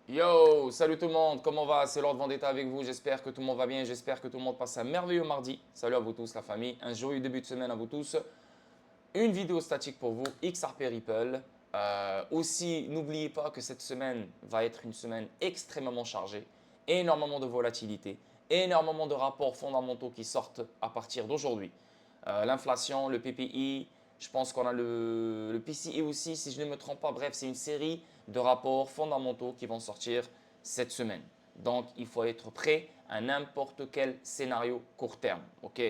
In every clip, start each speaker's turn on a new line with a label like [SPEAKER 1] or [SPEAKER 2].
[SPEAKER 1] Yo, salut tout le monde, comment va? C'est Lord Vendetta avec vous, j'espère que tout le monde va bien, j'espère que tout le monde passe un merveilleux mardi. Salut à vous tous la famille, un joyeux début de semaine à vous tous. Une vidéo statique pour vous, XRP Ripple. Aussi, n'oubliez pas que cette semaine va être une semaine extrêmement chargée, énormément de volatilité, énormément de rapports fondamentaux qui sortent à partir d'aujourd'hui. L'inflation, le PPI, je pense qu'on a le PCI aussi, si je ne me trompe pas. Bref, c'est une série de rapports fondamentaux qui vont sortir cette semaine. Donc, il faut être prêt à n'importe quel scénario court terme. Ok.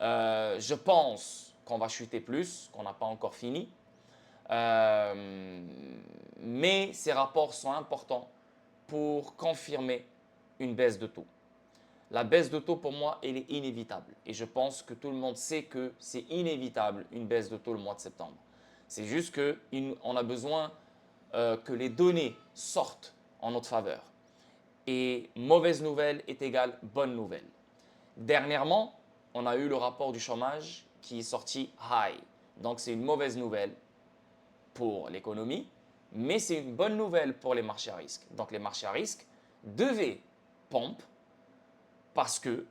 [SPEAKER 1] Je pense qu'on va chuter plus, qu'on n'a pas encore fini. Euh, mais ces rapports sont importants pour confirmer une baisse de taux. La baisse de taux, pour moi, elle est inévitable. Et je pense que tout le monde sait que c'est inévitable une baisse de taux le mois de septembre. C'est juste qu'on a besoin que les données sortent en notre faveur. Et mauvaise nouvelle est égale bonne nouvelle. Dernièrement, on a eu le rapport du chômage qui est sorti high. Donc c'est une mauvaise nouvelle pour l'économie, mais c'est une bonne nouvelle pour les marchés à risque. Donc les marchés à risque devaient pompe parce que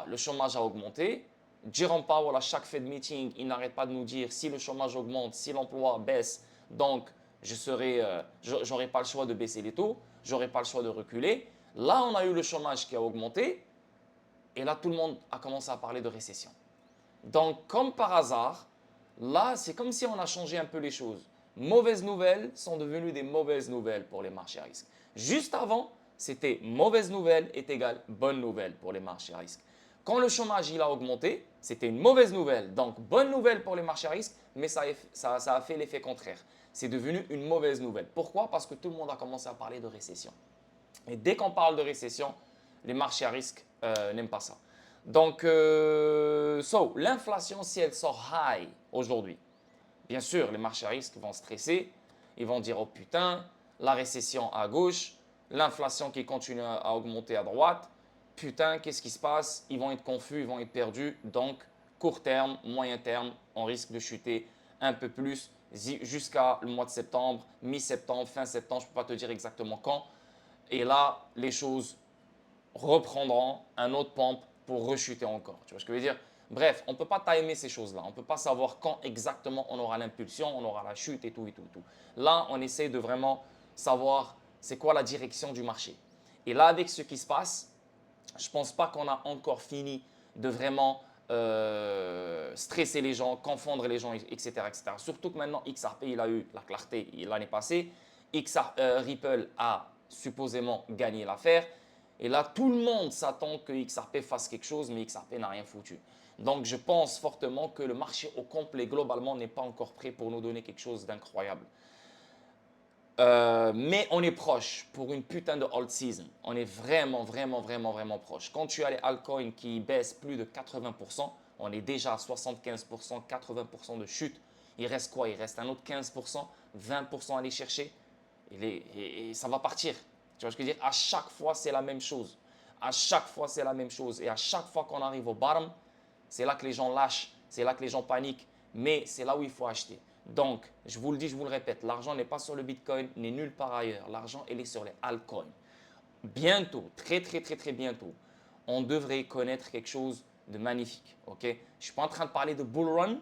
[SPEAKER 1] le chômage a augmenté. Jerome Powell, à chaque Fed meeting, il n'arrête pas de nous dire si le chômage augmente, si l'emploi baisse, donc j'aurai pas le choix de baisser les taux, j'aurai pas le choix de reculer. Là, on a eu le chômage qui a augmenté et là, tout le monde a commencé à parler de récession. Donc, comme par hasard, là, c'est comme si on a changé un peu les choses. Mauvaises nouvelles sont devenues des mauvaises nouvelles pour les marchés à risque. Juste avant, c'était mauvaise nouvelle est égal bonne nouvelle pour les marchés à risque. Quand le chômage il a augmenté, c'était une mauvaise nouvelle. Donc, bonne nouvelle pour les marchés à risque, mais ça a fait l'effet contraire. C'est devenu une mauvaise nouvelle. Pourquoi? Parce que tout le monde a commencé à parler de récession. Et dès qu'on parle de récession, les marchés à risque n'aiment pas ça. Donc, l'inflation, si elle sort high aujourd'hui, bien sûr, les marchés à risque vont stresser. Ils vont dire, oh putain, la récession à gauche, l'inflation qui continue à augmenter à droite. Putain, qu'est-ce qui se passe? Ils vont être confus, ils vont être perdus. Donc, court terme, moyen terme, on risque de chuter un peu plus jusqu'à le mois de septembre, mi-septembre, fin septembre. Je ne peux pas te dire exactement quand. Et là, les choses reprendront un autre pompe pour rechuter encore. Tu vois ce que je veux dire? Bref, on ne peut pas timer ces choses-là. On ne peut pas savoir quand exactement on aura l'impulsion, on aura la chute et tout et tout et tout. Là, on essaie de vraiment savoir c'est quoi la direction du marché. Et là, avec ce qui se passe, je ne pense pas qu'on a encore fini de vraiment stresser les gens, confondre les gens, etc., etc. Surtout que maintenant, XRP, il a eu la clarté l'année passée. Ripple a supposément gagné l'affaire. Et là, tout le monde s'attend que XRP fasse quelque chose, mais XRP n'a rien foutu. Donc, je pense fortement que le marché au complet, globalement, n'est pas encore prêt pour nous donner quelque chose d'incroyable. Mais on est proche pour une putain de hold season. On est vraiment, vraiment, vraiment, vraiment proche. Quand tu as les altcoins qui baissent plus de 80%, on est déjà à 75%, 80% de chute. Il reste quoi? Il reste un autre 15%, 20% à aller chercher. Et ça va partir. Tu vois ce que je veux dire? À chaque fois, c'est la même chose. À chaque fois, c'est la même chose. Et à chaque fois qu'on arrive au bottom, c'est là que les gens lâchent, c'est là que les gens paniquent, mais c'est là où il faut acheter. Donc, je vous le dis, je vous le répète, l'argent n'est pas sur le Bitcoin, n'est nulle part ailleurs. L'argent, il est sur les altcoins. Bientôt, très très très très bientôt, on devrait connaître quelque chose de magnifique. Ok? Je ne suis pas en train de parler de bull run,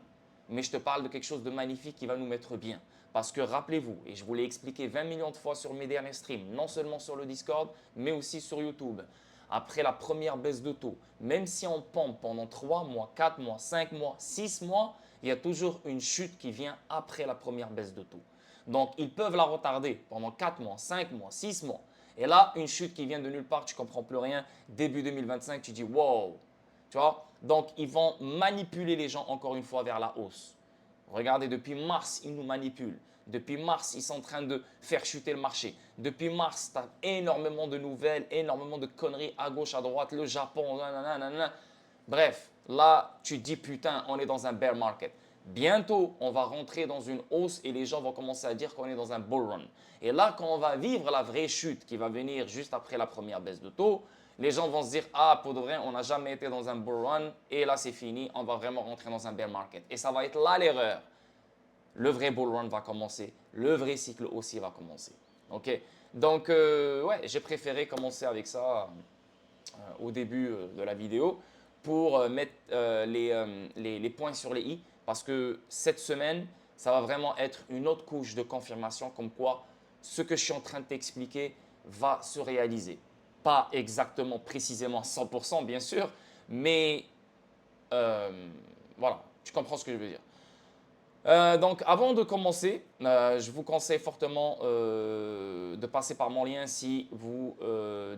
[SPEAKER 1] mais je te parle de quelque chose de magnifique qui va nous mettre bien. Parce que rappelez-vous, et je vous l'ai expliqué 20 millions de fois sur mes derniers streams, non seulement sur le Discord, mais aussi sur YouTube. Après la première baisse de taux, même si on pompe pendant 3 mois, 4 mois, 5 mois, 6 mois, il y a toujours une chute qui vient après la première baisse de taux. Donc, ils peuvent la retarder pendant 4 mois, 5 mois, 6 mois. Et là, une chute qui vient de nulle part, tu ne comprends plus rien. Début 2025, tu dis wow. Tu vois? Donc, ils vont manipuler les gens encore une fois vers la hausse. Regardez, depuis mars, ils nous manipulent. Depuis mars, ils sont en train de faire chuter le marché. Depuis mars, tu as énormément de nouvelles, énormément de conneries à gauche, à droite, le Japon, nanana. Bref, là, tu te dis putain, on est dans un bear market. Bientôt, on va rentrer dans une hausse et les gens vont commencer à dire qu'on est dans un bull run. Et là, quand on va vivre la vraie chute qui va venir juste après la première baisse de taux, les gens vont se dire ah, pour de vrai, on n'a jamais été dans un bull run et là, c'est fini, on va vraiment rentrer dans un bear market. Et ça va être là l'erreur. Le vrai bull run va commencer, le vrai cycle aussi va commencer. Ok. Donc, ouais, j'ai préféré commencer avec ça au début de la vidéo pour mettre les points sur les i parce que cette semaine, ça va vraiment être une autre couche de confirmation comme quoi ce que je suis en train de t'expliquer va se réaliser. Pas exactement précisément 100% bien sûr, mais euh, voilà, tu comprends ce que je veux dire. Donc, avant de commencer, je vous conseille fortement de passer par mon lien si vous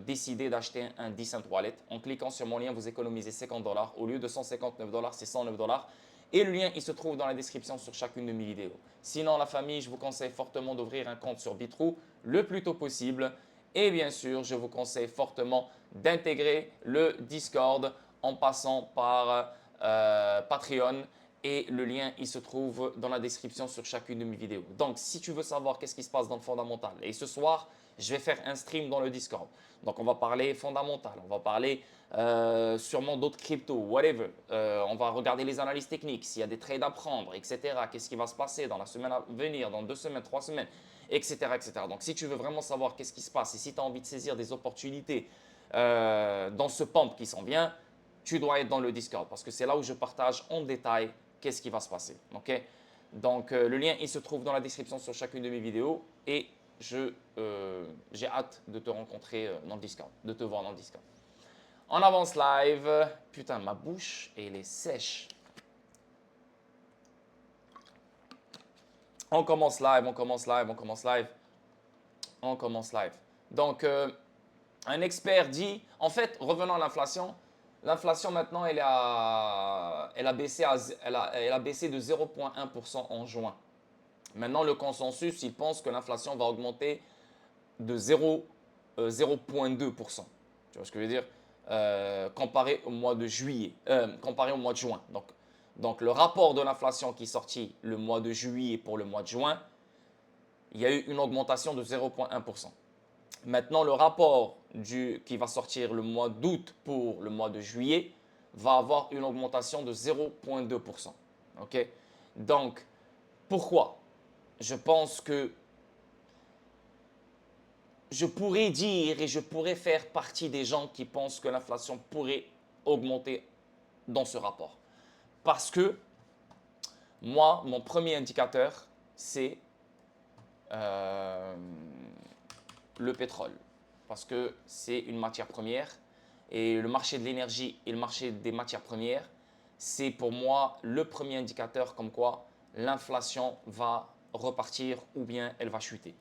[SPEAKER 1] décidez d'acheter un Decent Wallet. En cliquant sur mon lien, vous économisez 50 dollars. Au lieu de 159 dollars, c'est 109 dollars. Et le lien, il se trouve dans la description sur chacune de mes vidéos. Sinon, la famille, je vous conseille fortement d'ouvrir un compte sur Bitrou le plus tôt possible. Et bien sûr, je vous conseille fortement d'intégrer le Discord en passant par Patreon et le lien, il se trouve dans la description sur chacune de mes vidéos. Donc, si tu veux savoir qu'est-ce qui se passe dans le fondamental, et ce soir, je vais faire un stream dans le Discord. Donc, on va parler fondamental, on va parler sûrement d'autres cryptos, whatever. On va regarder les analyses techniques, s'il y a des trades à prendre, etc. Qu'est-ce qui va se passer dans la semaine à venir, dans 2 semaines, 3 semaines, etc. etc. Donc, si tu veux vraiment savoir qu'est-ce qui se passe et si tu as envie de saisir des opportunités dans ce pump qui s'en vient, tu dois être dans le Discord parce que c'est là où je partage en détail qu'est-ce qui va se passer. Ok. Donc, le lien, il se trouve dans la description sur chacune de mes vidéos et j'ai hâte de te rencontrer dans le Discord, de te voir dans le Discord. On avance live. Putain, ma bouche, elle est sèche. On commence live, on commence live, on commence live. On commence live. Donc, un expert dit, en fait, revenons à l'inflation. L'inflation maintenant, elle a baissé de 0,1% en juin. Maintenant, le consensus, il pense que l'inflation va augmenter de 0,2%. Tu vois ce que je veux dire? Comparé au mois de juillet, comparé au mois de juin. Donc, le rapport de l'inflation qui est sorti le mois de juillet pour le mois de juin, il y a eu une augmentation de 0,1%. Maintenant, le rapport qui va sortir le mois d'août pour le mois de juillet va avoir une augmentation de 0,2%. Ok. Donc, pourquoi? Je pense que je pourrais dire et je pourrais faire partie des gens qui pensent que l'inflation pourrait augmenter dans ce rapport. Parce que moi, mon premier indicateur, c'est le pétrole. Parce que c'est une matière première et le marché de l'énergie et le marché des matières premières, c'est pour moi le premier indicateur comme quoi l'inflation va repartir ou bien elle va chuter.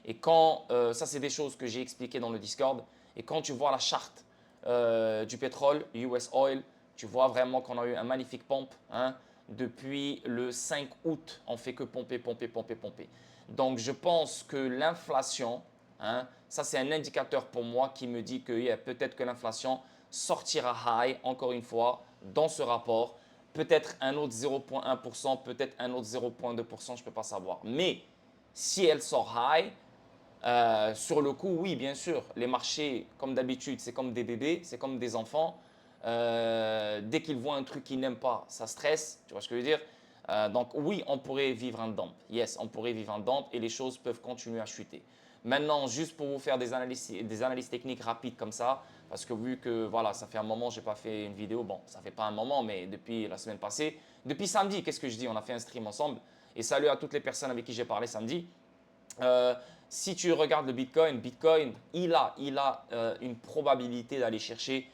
[SPEAKER 1] Et quand, ça c'est des choses que j'ai expliquées dans le Discord, et quand tu vois la charte du pétrole, US Oil, tu vois vraiment qu'on a eu un magnifique pump. Hein. Depuis le 5 août, on fait que pomper, pomper, pomper, pomper. Donc je pense que l'inflation, hein, ça c'est un indicateur pour moi qui me dit que peut-être que l'inflation sortira high, encore une fois, dans ce rapport. Peut-être un autre 0,1%, peut-être un autre 0,2%, je ne peux pas savoir. Mais si elle sort high, sur le coup, oui, bien sûr, les marchés, comme d'habitude, c'est comme des bébés, c'est comme des enfants. Dès qu'ils voient un truc qu'ils n'aiment pas, ça stresse, tu vois ce que je veux dire? Donc oui, on pourrait vivre un dump. Yes, on pourrait vivre un dump et les choses peuvent continuer à chuter. Maintenant, juste pour vous faire des analyses techniques rapides comme ça, parce que vu que voilà, ça fait un moment, je n'ai pas fait une vidéo, bon, ça fait pas un moment, mais depuis la semaine passée, depuis samedi, qu'est-ce que je dis? On a fait un stream ensemble. Et salut à toutes les personnes avec qui j'ai parlé samedi. Euh, si tu regardes le Bitcoin, il a une probabilité d'aller chercher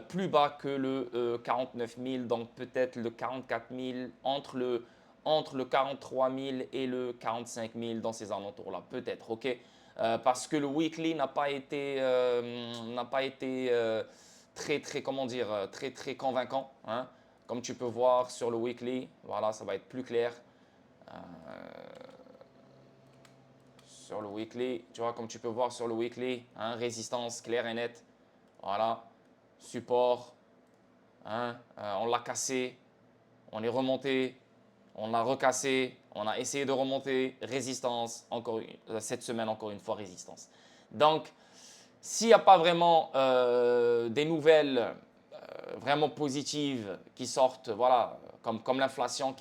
[SPEAKER 1] plus bas que le 49 000, donc peut-être le 44 000, entre le 43 000 et le 45 000 dans ces alentours-là, peut-être, ok. Parce que le weekly n'a pas été très, comment dire, très convaincant. Hein. Comme tu peux voir sur le weekly, voilà, ça va être plus clair. Sur le weekly, tu vois, comme tu peux voir sur le weekly, hein, résistance claire et nette. Voilà, support, hein, on l'a cassé, on est remonté, on l'a recassé, on a essayé de remonter, résistance, cette semaine encore une fois résistance. Donc, s'il n'y a pas vraiment des nouvelles vraiment positives qui sortent, voilà, comme l'inflation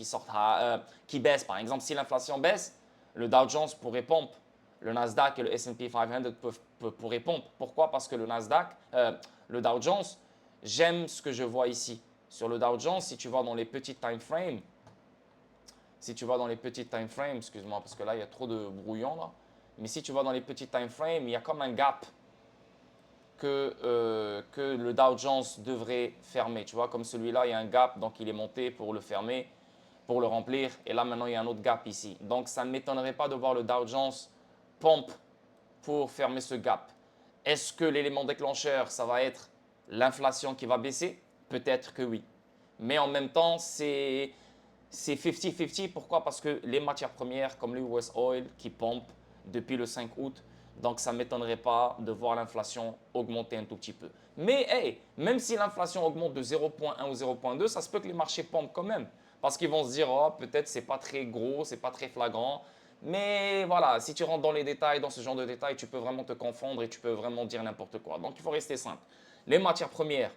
[SPEAKER 1] qui baisse, par exemple, si l'inflation baisse, le Dow Jones pourrait pomper. le Nasdaq et le S&P 500 pourraient pomper. Pourquoi? Parce que le Nasdaq, le Dow Jones, j'aime ce que je vois ici. Sur le Dow Jones, si tu vas dans les petits time frames, excuse-moi parce que là il y a trop de brouillon là, mais si tu vas dans les petits time frames, il y a comme un gap que le Dow Jones devrait fermer. Tu vois, comme celui-là, il y a un gap, donc il est monté pour le fermer, pour le remplir. Et là, maintenant, il y a un autre gap ici. Donc, ça ne m'étonnerait pas de voir le Dow Jones pompe pour fermer ce gap. Est-ce que l'élément déclencheur, ça va être l'inflation qui va baisser? Peut-être que oui. Mais en même temps, c'est 50-50. Pourquoi? Parce que les matières premières comme le US Oil qui pompe depuis le 5 août, donc ça ne m'étonnerait pas de voir l'inflation augmenter un tout petit peu. Mais hey, même si l'inflation augmente de 0,1 ou 0,2, ça se peut que les marchés pompent quand même. Parce qu'ils vont se dire, oh, peut-être c'est pas très gros, c'est pas très flagrant. Mais voilà, si tu rentres dans les détails, dans ce genre de détails, tu peux vraiment te confondre et tu peux vraiment dire n'importe quoi. Donc il faut rester simple. Les matières premières,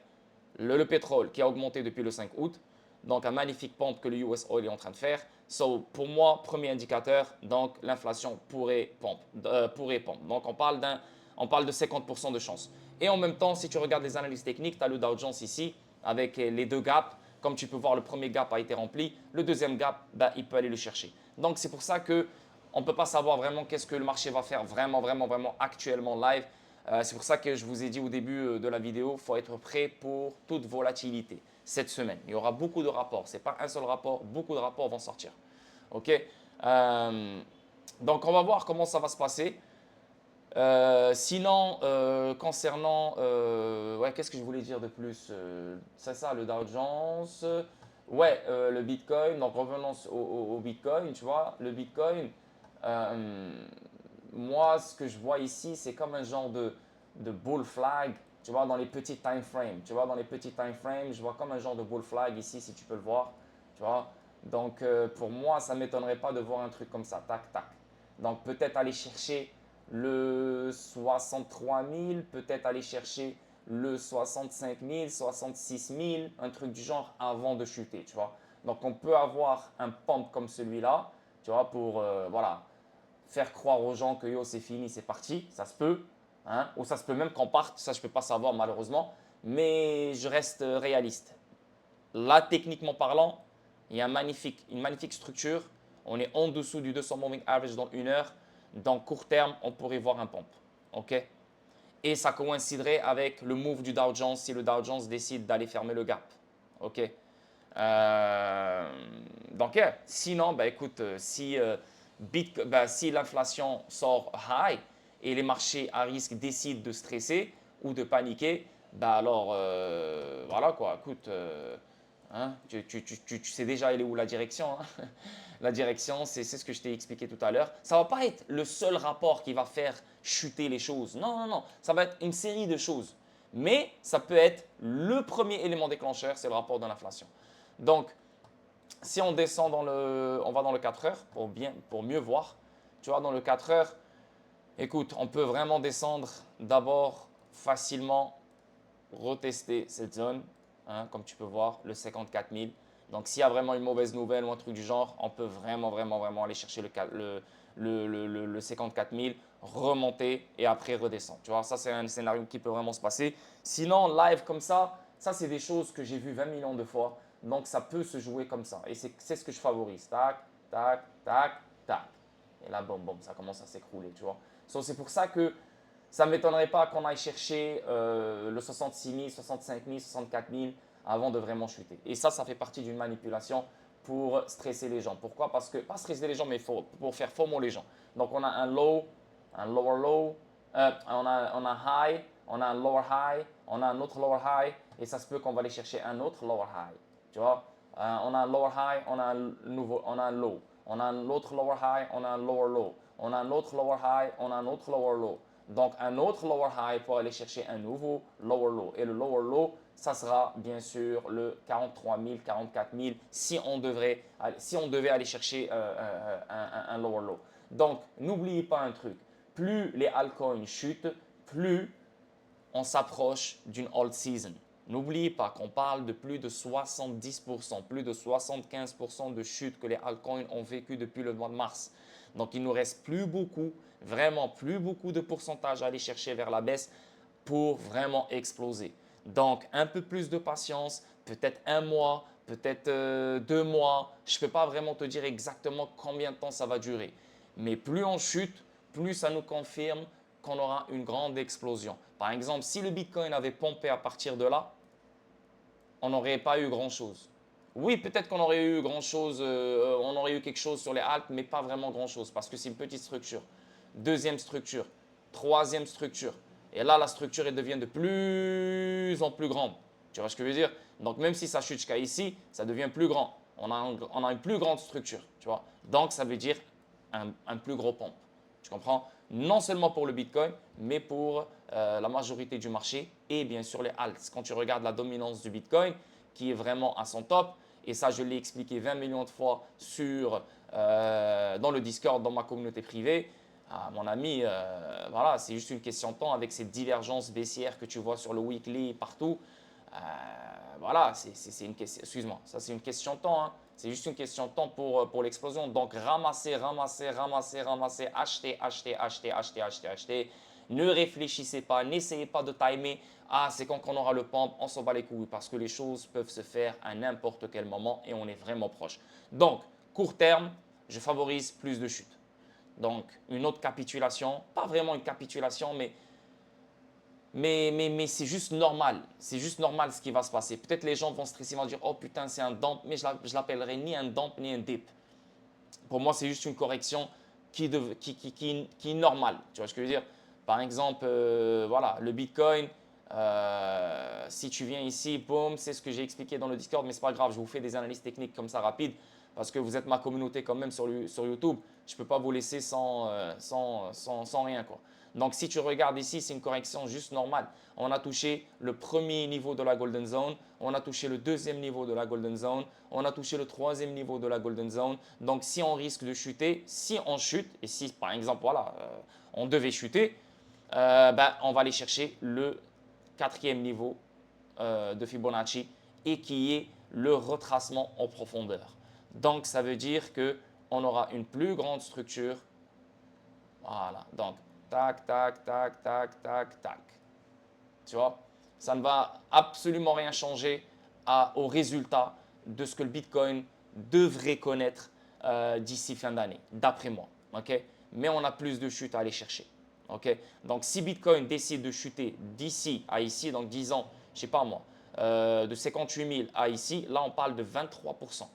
[SPEAKER 1] le pétrole qui a augmenté depuis le 5 août, donc un magnifique pompe que le US Oil est en train de faire. So, pour moi, premier indicateur, donc l'inflation pourrait pompe. Donc on parle de 50% de chance. Et en même temps, si tu regardes les analyses techniques, tu as le Dow Jones ici avec les deux gaps. Comme tu peux voir, le premier gap a été rempli. Le deuxième gap, ben, il peut aller le chercher. Donc c'est pour ça que on ne peut pas savoir vraiment qu'est-ce que le marché va faire vraiment actuellement live. C'est pour ça que je vous ai dit au début de la vidéo, il faut être prêt pour toute volatilité cette semaine. Il y aura beaucoup de rapports. Ce n'est pas un seul rapport, beaucoup de rapports vont sortir. OK. Donc, on va voir comment ça va se passer. Sinon, concernant, ouais, qu'est-ce que je voulais dire de plus? C'est ça, le Dow Jones. Ouais, le Bitcoin. Donc, revenons au Bitcoin, tu vois. Le Bitcoin, moi, ce que je vois ici, c'est comme un genre de bull flag, tu vois, dans les petits time frames. Tu vois, dans les petits time frames, je vois comme un genre de bull flag ici, si tu peux le voir. Tu vois. Donc, pour moi, ça ne m'étonnerait pas de voir un truc comme ça, tac, tac. Donc, peut-être aller chercher le 63 000, peut-être aller chercher le 65 000, 66 000, un truc du genre avant de chuter, tu vois. Donc, on peut avoir un pump comme celui-là, tu vois, pour, voilà, faire croire aux gens que yo, c'est fini, c'est parti, ça se peut, hein, ou ça se peut même qu'on parte, ça je ne peux pas savoir malheureusement, mais je reste réaliste. Là, techniquement parlant, il y a une magnifique structure, on est en dessous du 200 moving average dans une heure, dans court terme, on pourrait voir un pump, ok? Et ça coïnciderait avec le move du Dow Jones si le Dow Jones décide d'aller fermer le gap, ok? Donc, sinon, bah, écoute, si l'inflation sort high et les marchés à risque décident de stresser ou de paniquer, bah alors, voilà quoi, écoute, hein, tu sais déjà elle est où la direction. Hein. La direction, c'est ce que je t'ai expliqué tout à l'heure. Ça ne va pas être le seul rapport qui va faire chuter les choses. Non, non, non. Ça va être une série de choses. Mais ça peut être le premier élément déclencheur, c'est le rapport de l'inflation. Donc, si on descend on va dans le 4 heures pour mieux voir. Tu vois, dans le 4 heures, écoute, on peut vraiment descendre d'abord facilement, retester cette zone, hein, comme tu peux voir, le 54 000. Donc, s'il y a vraiment une mauvaise nouvelle ou un truc du genre, on peut vraiment aller chercher le 54 000, remonter et après redescendre. Tu vois, ça, c'est un scénario qui peut vraiment se passer. Sinon, live comme ça c'est des choses que j'ai vues 20 millions de fois. Donc, ça peut se jouer comme ça. Et c'est ce que je favorise. Tac, tac, tac, tac. Et là, boum, boum, ça commence à s'écrouler, tu vois. So, c'est pour ça que ça ne m'étonnerait pas qu'on aille chercher le 66 000, 65 000, 64 000 avant de vraiment chuter. Et ça fait partie d'une manipulation pour stresser les gens. Pourquoi? Parce que, pas stresser les gens, mais pour faire FOMO les gens. Donc, on a un low, un lower low, on a high, on a un lower high, on a un autre lower high, et ça se peut qu'on va aller chercher un autre lower high. Tu vois? On a un lower high, on a un low. On a un autre lower high, on a un lower low. On a un autre lower high, on a un autre lower low. Donc, un autre lower high pour aller chercher un nouveau lower low. Et le lower low, ça sera bien sûr le 43 000, 44 000 si on devait aller chercher un lower low. Donc, n'oubliez pas un truc. Plus les altcoins chutent, plus on s'approche d'une alt season. N'oubliez pas qu'on parle de plus de 70%, plus de 75% de chute que les altcoins ont vécu depuis le mois de mars. Donc, il ne nous reste plus beaucoup, Vraiment, plus beaucoup de pourcentage à aller chercher vers la baisse pour vraiment exploser. Donc, un peu plus de patience, peut-être un mois, peut-être 2 mois. Je ne peux pas vraiment te dire exactement combien de temps ça va durer. Mais plus on chute, plus ça nous confirme qu'on aura une grande explosion. Par exemple, si le Bitcoin avait pompé à partir de là, on n'aurait pas eu grand-chose. Oui, peut-être qu'on aurait eu grand-chose, on aurait eu quelque chose sur les haltes, mais pas vraiment grand-chose parce que c'est une petite structure. Deuxième structure, troisième structure. Et là, la structure elle devient de plus en plus grande. Tu vois ce que je veux dire? Donc, même si ça chute jusqu'à ici, ça devient plus grand. On a une plus grande structure. Tu vois? Donc, ça veut dire un plus gros pompe. Tu comprends? Non seulement pour le Bitcoin, mais pour la majorité du marché et bien sûr les alts. Quand tu regardes la dominance du Bitcoin, qui est vraiment à son top, et ça je l'ai expliqué 20 millions de fois dans le Discord, dans ma communauté privée, ah, mon ami, voilà, c'est juste une question de temps avec ces divergences baissières que tu vois sur le weekly partout. Euh, voilà, c'est une question, excuse-moi, ça c'est une question de temps, hein. C'est juste une question de temps pour l'explosion. Donc ramasser, ramasser, ramasser, ramasser, acheter, acheter, acheter, acheter, acheter, acheter. Ne réfléchissez pas, n'essayez pas de timer. Ah, c'est quand on aura le pump, on s'en bat les couilles parce que les choses peuvent se faire à n'importe quel moment et on est vraiment proche. Donc, court terme, je favorise plus de chutes. Donc, une autre capitulation, pas vraiment une capitulation, mais c'est juste normal. C'est juste normal ce qui va se passer. Peut-être les gens vont stresser, vont dire, oh putain, c'est un dump, mais je ne l'appellerai ni un dump ni un dip. Pour moi, c'est juste une correction qui est normale. Tu vois ce que je veux dire? Par exemple, voilà, le Bitcoin, si tu viens ici, boum, c'est ce que j'ai expliqué dans le Discord, mais ce n'est pas grave, je vous fais des analyses techniques comme ça rapides parce que vous êtes ma communauté quand même sur YouTube. Je ne peux pas vous laisser sans rien, quoi. Donc, si tu regardes ici, c'est une correction juste normale. On a touché le premier niveau de la Golden Zone, on a touché le deuxième niveau de la Golden Zone, on a touché le troisième niveau de la Golden Zone. Donc, si on risque de chuter, si on chute, et si par exemple, voilà, on devait chuter, ben, on va aller chercher le quatrième niveau de Fibonacci et qui est le retracement en profondeur. Donc, ça veut dire qu'on aura une plus grande structure. Voilà. Donc, tac, tac, tac, tac, tac, tac. Tu vois, ça ne va absolument rien changer au résultat de ce que le Bitcoin devrait connaître d'ici fin d'année, d'après moi. Ok, mais on a plus de chutes à aller chercher. Ok, donc si Bitcoin décide de chuter d'ici à ici, donc disons, je sais pas moi, de 58 000 à ici, là on parle de 23%,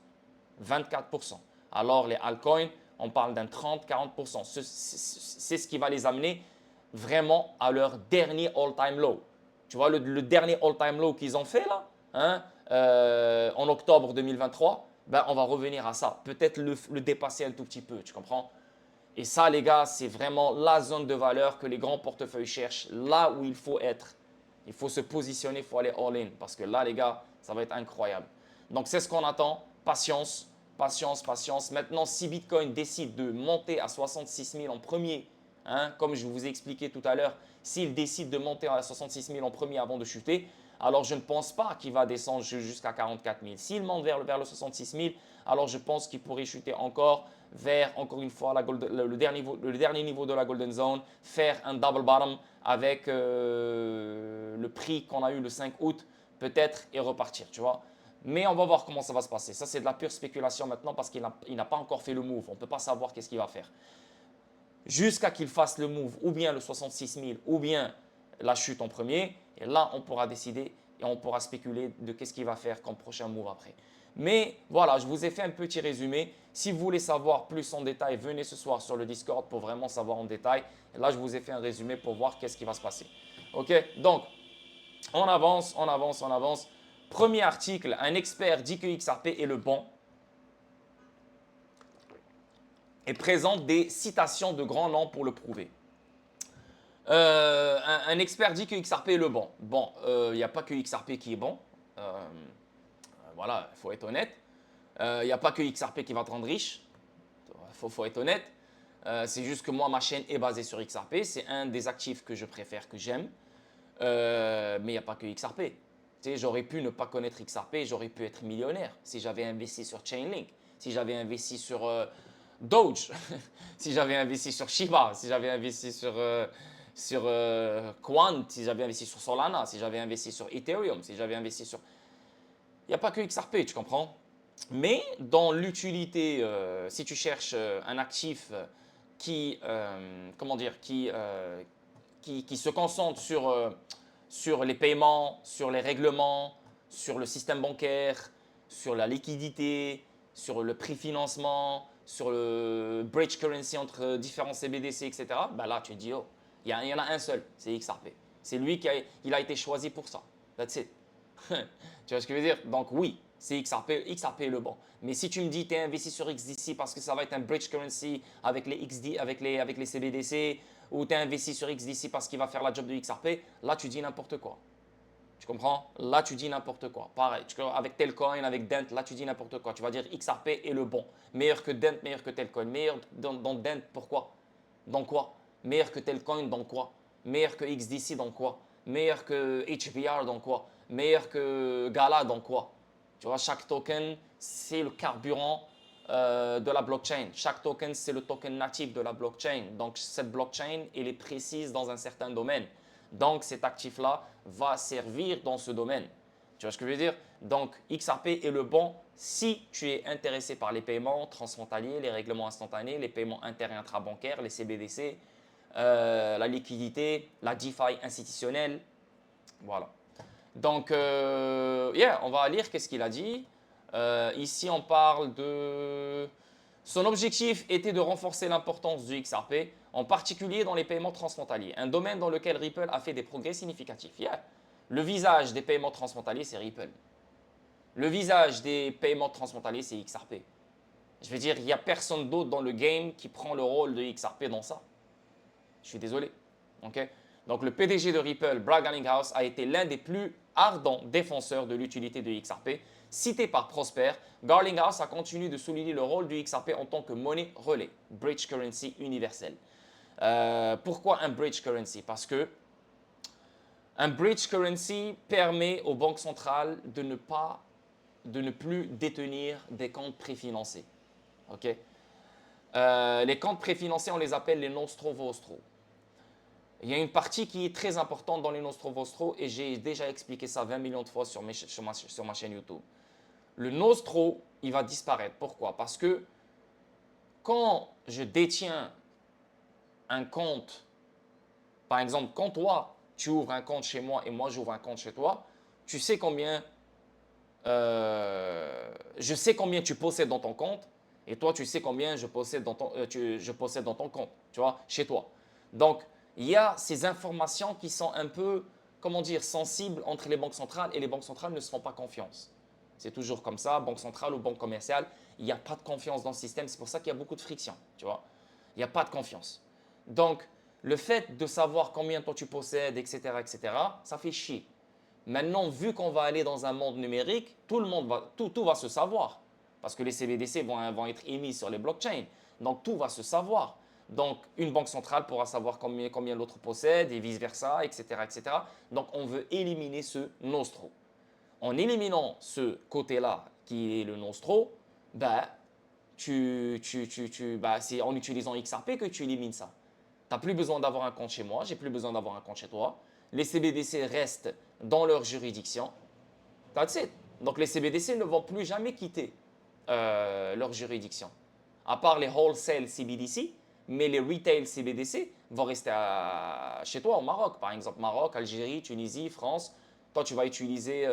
[SPEAKER 1] 24%. Alors les altcoins, on parle d'un 30-40%. C'est ce qui va les amener vraiment à leur dernier all-time low. Tu vois, le dernier all-time low qu'ils ont fait là, hein, en octobre 2023, ben, on va revenir à ça. Peut-être le dépasser un tout petit peu, tu comprends? Et ça, les gars, c'est vraiment la zone de valeur que les grands portefeuilles cherchent, là où il faut être. Il faut se positionner, il faut aller all-in parce que là, les gars, ça va être incroyable. Donc, c'est ce qu'on attend. Patience, patience, patience. Maintenant, si Bitcoin décide de monter à 66 000 en premier, hein, comme je vous ai expliqué tout à l'heure, s'il décide de monter à 66 000 en premier avant de chuter, alors je ne pense pas qu'il va descendre jusqu'à 44 000. S'il monte vers le 66 000, alors je pense qu'il pourrait chuter encore vers, encore une fois, le dernier niveau de la Golden Zone, faire un double bottom avec le prix qu'on a eu le 5 août, peut-être, et repartir, tu vois. Mais on va voir comment ça va se passer. Ça, c'est de la pure spéculation maintenant parce qu'il n'a pas encore fait le move. On ne peut pas savoir qu'est-ce qu'il va faire. Jusqu'à qu'il fasse le move, ou bien le 66 000, ou bien la chute en premier. Et là, on pourra décider et on pourra spéculer de qu'est-ce qu'il va faire comme prochain move après. Mais voilà, je vous ai fait un petit résumé. Si vous voulez savoir plus en détail, venez ce soir sur le Discord pour vraiment savoir en détail. Et là, je vous ai fait un résumé pour voir qu'est-ce qui va se passer. Ok, donc on avance, on avance, on avance. Premier article, un expert dit que XRP est le bon et présente des citations de grands noms pour le prouver. Un expert dit que XRP est le bon. Bon, il n'y a pas que XRP qui est bon. Voilà, il faut être honnête. Il n'y a pas que XRP qui va te rendre riche. Il faut être honnête. C'est juste que moi, ma chaîne est basée sur XRP. C'est un des actifs que je préfère, que j'aime. Mais il n'y a pas que XRP. Tu sais, j'aurais pu ne pas connaître XRP, j'aurais pu être millionnaire si j'avais investi sur Chainlink, si j'avais investi sur Doge, si j'avais investi sur Shiba, si j'avais investi sur Quant, si j'avais investi sur Solana, si j'avais investi sur Ethereum, si j'avais investi sur... Il n'y a pas que XRP, tu comprends? Mais dans l'utilité, si tu cherches un actif comment dire, qui se concentre sur les paiements, sur les règlements, sur le système bancaire, sur la liquidité, sur le prix financement, sur le bridge currency entre différents CBDC, etc. Ben là, tu te dis, oh, il y en a un seul, c'est XRP. C'est lui il a été choisi pour ça. That's it. Tu vois ce que je veux dire? Donc oui, c'est XRP. XRP est le bon. Mais si tu me dis tu es investi sur XDC parce que ça va être un bridge currency avec les XD, avec les CBDC, ou tu es investi sur XDC parce qu'il va faire la job de XRP, là tu dis n'importe quoi. Tu comprends? Là tu dis n'importe quoi. Pareil, avec Telcoin, avec Dent, là tu dis n'importe quoi. Tu vas dire XRP est le bon. Meilleur que Dent, meilleur que Telcoin. Meilleur dans Dent, pourquoi? Dans quoi? Meilleur que Telcoin, dans quoi? Meilleur que XDC, dans quoi? Meilleur que HBR, dans quoi? Meilleur que Gala, dans quoi? Tu vois, chaque token, c'est le carburant de la blockchain. Chaque token, c'est le token natif de la blockchain. Donc, cette blockchain, elle est précise dans un certain domaine. Donc, cet actif-là va servir dans ce domaine. Tu vois ce que je veux dire? Donc, XRP est le bon si tu es intéressé par les paiements transfrontaliers, les règlements instantanés, les paiements inter et intrabancaires, les CBDC, la liquidité, la DeFi institutionnelle. Voilà. Donc, on va lire qu'est-ce qu'il a dit. Ici, on parle de... Son objectif était de renforcer l'importance du XRP, en particulier dans les paiements transfrontaliers, un domaine dans lequel Ripple a fait des progrès significatifs. Le visage des paiements transfrontaliers, c'est Ripple. Le visage des paiements transfrontaliers, c'est XRP. Je veux dire, il n'y a personne d'autre dans le game qui prend le rôle de XRP dans ça. Je suis désolé. Okay? Donc, le PDG de Ripple, Brad Garlinghouse, a été l'un des plus ardents défenseurs de l'utilité de XRP. Cité par Prosper, Garlinghouse a continué de souligner le rôle du XRP en tant que monnaie relais, bridge currency universelle. Pourquoi un bridge currency? Parce que un bridge currency permet aux banques centrales de ne plus détenir des comptes préfinancés. Okay? Les comptes préfinancés, on les appelle les nostro-vostro. Il y a une partie qui est très importante dans les nostro-vostro et j'ai déjà expliqué ça 20 millions de fois sur ma chaîne YouTube. Le nostro, il va disparaître. Pourquoi? Parce que quand je détiens un compte, par exemple, quand toi, tu ouvres un compte chez moi et moi, j'ouvre un compte chez toi, tu sais combien, je sais combien tu possèdes dans ton compte et toi, tu sais combien je possède dans ton compte, tu vois, chez toi. Donc, il y a ces informations qui sont un peu, comment dire, sensibles entre les banques centrales et les banques centrales ne se font pas confiance. C'est toujours comme ça, banque centrale ou banque commerciale, il n'y a pas de confiance dans le système. C'est pour ça qu'il y a beaucoup de friction, tu vois. Il n'y a pas de confiance. Donc, le fait de savoir combien toi tu possèdes, etc., ça fait chier. Maintenant, vu qu'on va aller dans un monde numérique, tout va se savoir. Parce que les CBDC vont être émis sur les blockchains. Donc, tout va se savoir. Donc, une banque centrale pourra savoir combien l'autre possède et vice-versa, etc., etc. Donc, on veut éliminer ce nostro. En éliminant ce côté-là, qui est le nostro, bah, c'est en utilisant XRP que tu élimines ça. Tu n'as plus besoin d'avoir un compte chez moi, j'ai plus besoin d'avoir un compte chez toi. Les CBDC restent dans leur juridiction. That's it. Donc les CBDC ne vont plus jamais quitter leur juridiction. À part les wholesale CBDC, mais les retail CBDC vont rester chez toi au Maroc. Par exemple, Maroc, Algérie, Tunisie, France. Toi, tu vas utiliser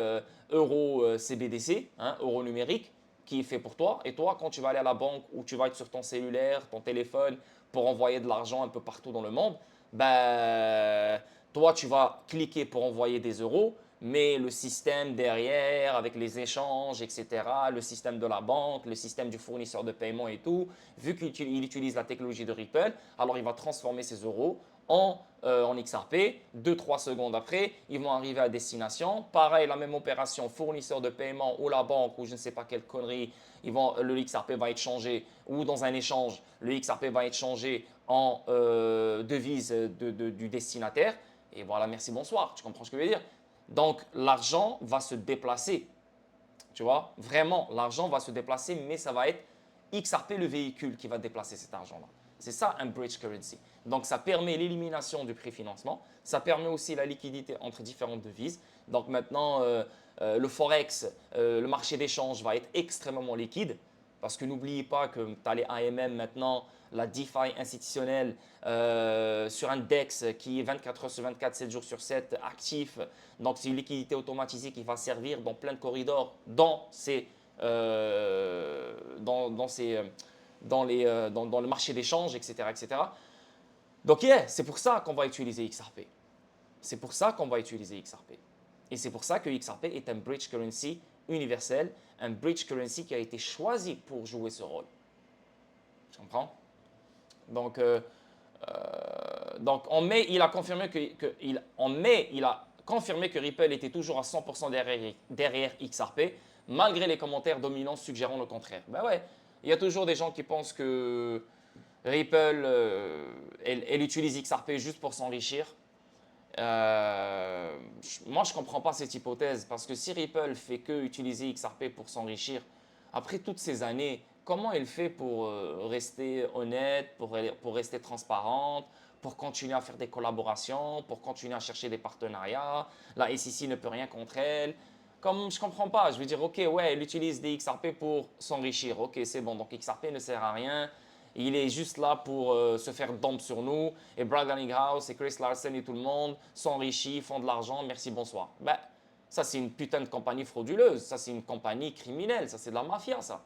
[SPEAKER 1] euro CBDC, hein, euro numérique, qui est fait pour toi. Et toi, quand tu vas aller à la banque ou tu vas être sur ton cellulaire, ton téléphone, pour envoyer de l'argent un peu partout dans le monde, ben, toi, tu vas cliquer pour envoyer des euros, mais le système derrière, avec les échanges, etc., le système de la banque, le système du fournisseur de paiement et tout, vu qu'il utilise la technologie de Ripple, alors il va transformer ces euros en XRP. 2-3 secondes après, ils vont arriver à destination. Pareil, la même opération, fournisseur de paiement ou la banque ou je ne sais pas quelle connerie, le XRP va être changé ou dans un échange, le XRP va être changé en devise du destinataire. Et voilà, merci, bonsoir. Tu comprends ce que je veux dire? Donc, l'argent va se déplacer. Tu vois? Vraiment, l'argent va se déplacer, mais ça va être XRP le véhicule qui va déplacer cet argent-là. C'est ça un bridge currency. Donc ça permet l'élimination du préfinancement, ça permet aussi la liquidité entre différentes devises. Donc maintenant, le forex, le marché d'échange va être extrêmement liquide parce que n'oubliez pas que tu as les AMM maintenant, la DeFi institutionnelle sur un DEX qui est 24 heures sur 24, 7 jours sur 7 actif. Donc c'est une liquidité automatisée qui va servir dans plein de corridors dans le marché d'échange, etc., etc. Donc, c'est pour ça qu'on va utiliser XRP. C'est pour ça qu'on va utiliser XRP. Et c'est pour ça que XRP est un bridge currency universel, un bridge currency qui a été choisi pour jouer ce rôle. Tu comprends? Donc en mai, il a confirmé que Ripple était toujours à 100% derrière XRP, malgré les commentaires dominants suggérant le contraire. Ben ouais, il y a toujours des gens qui pensent que Ripple, elle utilise XRP juste pour s'enrichir. Moi, je ne comprends pas cette hypothèse parce que si Ripple fait que utiliser XRP pour s'enrichir, après toutes ces années, comment elle fait pour rester honnête, pour rester transparente, pour continuer à faire des collaborations, pour continuer à chercher des partenariats? La SEC ne peut rien contre elle. Comme je ne comprends pas, je veux dire, ok, ouais, elle utilise des XRP pour s'enrichir. Ok, c'est bon, donc XRP ne sert à rien. Il est juste là pour se faire dump sur nous. Et Brad Garlinghouse et Chris Larsen et tout le monde s'enrichissent, font de l'argent, merci, bonsoir. Ben, ça, c'est une putain de compagnie frauduleuse. Ça, c'est une compagnie criminelle. Ça, c'est de la mafia, ça.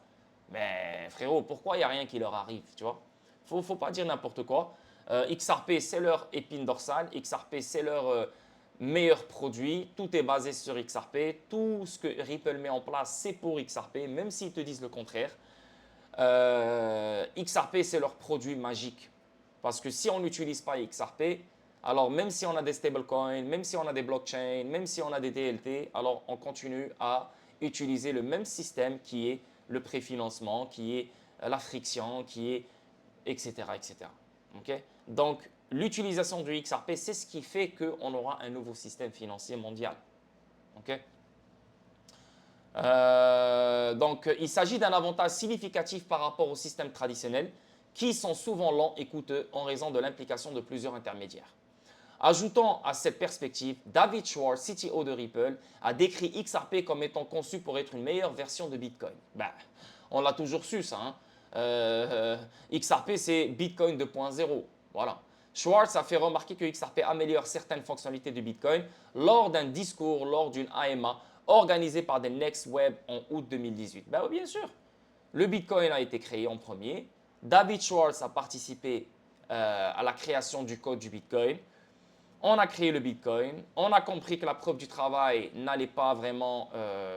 [SPEAKER 1] Mais frérot, pourquoi il n'y a rien qui leur arrive, tu vois? Faut pas dire n'importe quoi. XRP, c'est leur épine dorsale. XRP, c'est leur meilleur produit. Tout est basé sur XRP. Tout ce que Ripple met en place, c'est pour XRP, même s'ils te disent le contraire. XRP, c'est leur produit magique. Parce que si on n'utilise pas XRP, alors même si on a des stablecoins, même si on a des blockchains, même si on a des DLT, alors on continue à utiliser le même système qui est le préfinancement, qui est la friction, qui est etc. etc. Okay? Donc, l'utilisation du XRP, c'est ce qui fait qu'on aura un nouveau système financier mondial. Okay? Donc, il s'agit d'un avantage significatif par rapport aux systèmes traditionnels qui sont souvent lents et coûteux en raison de l'implication de plusieurs intermédiaires. Ajoutant à cette perspective, David Schwartz, CTO de Ripple, a décrit XRP comme étant conçu pour être une meilleure version de Bitcoin. Ben, on l'a toujours su ça. Hein. XRP, c'est Bitcoin 2.0. Voilà. Schwartz a fait remarquer que XRP améliore certaines fonctionnalités de Bitcoin lors d'un discours, lors d'une AMA organisée par des Next Web en août 2018. Ben, bien sûr, le Bitcoin a été créé en premier. David Schwartz a participé à la création du code du Bitcoin. On a créé le Bitcoin, on a compris que la preuve du travail n'allait pas vraiment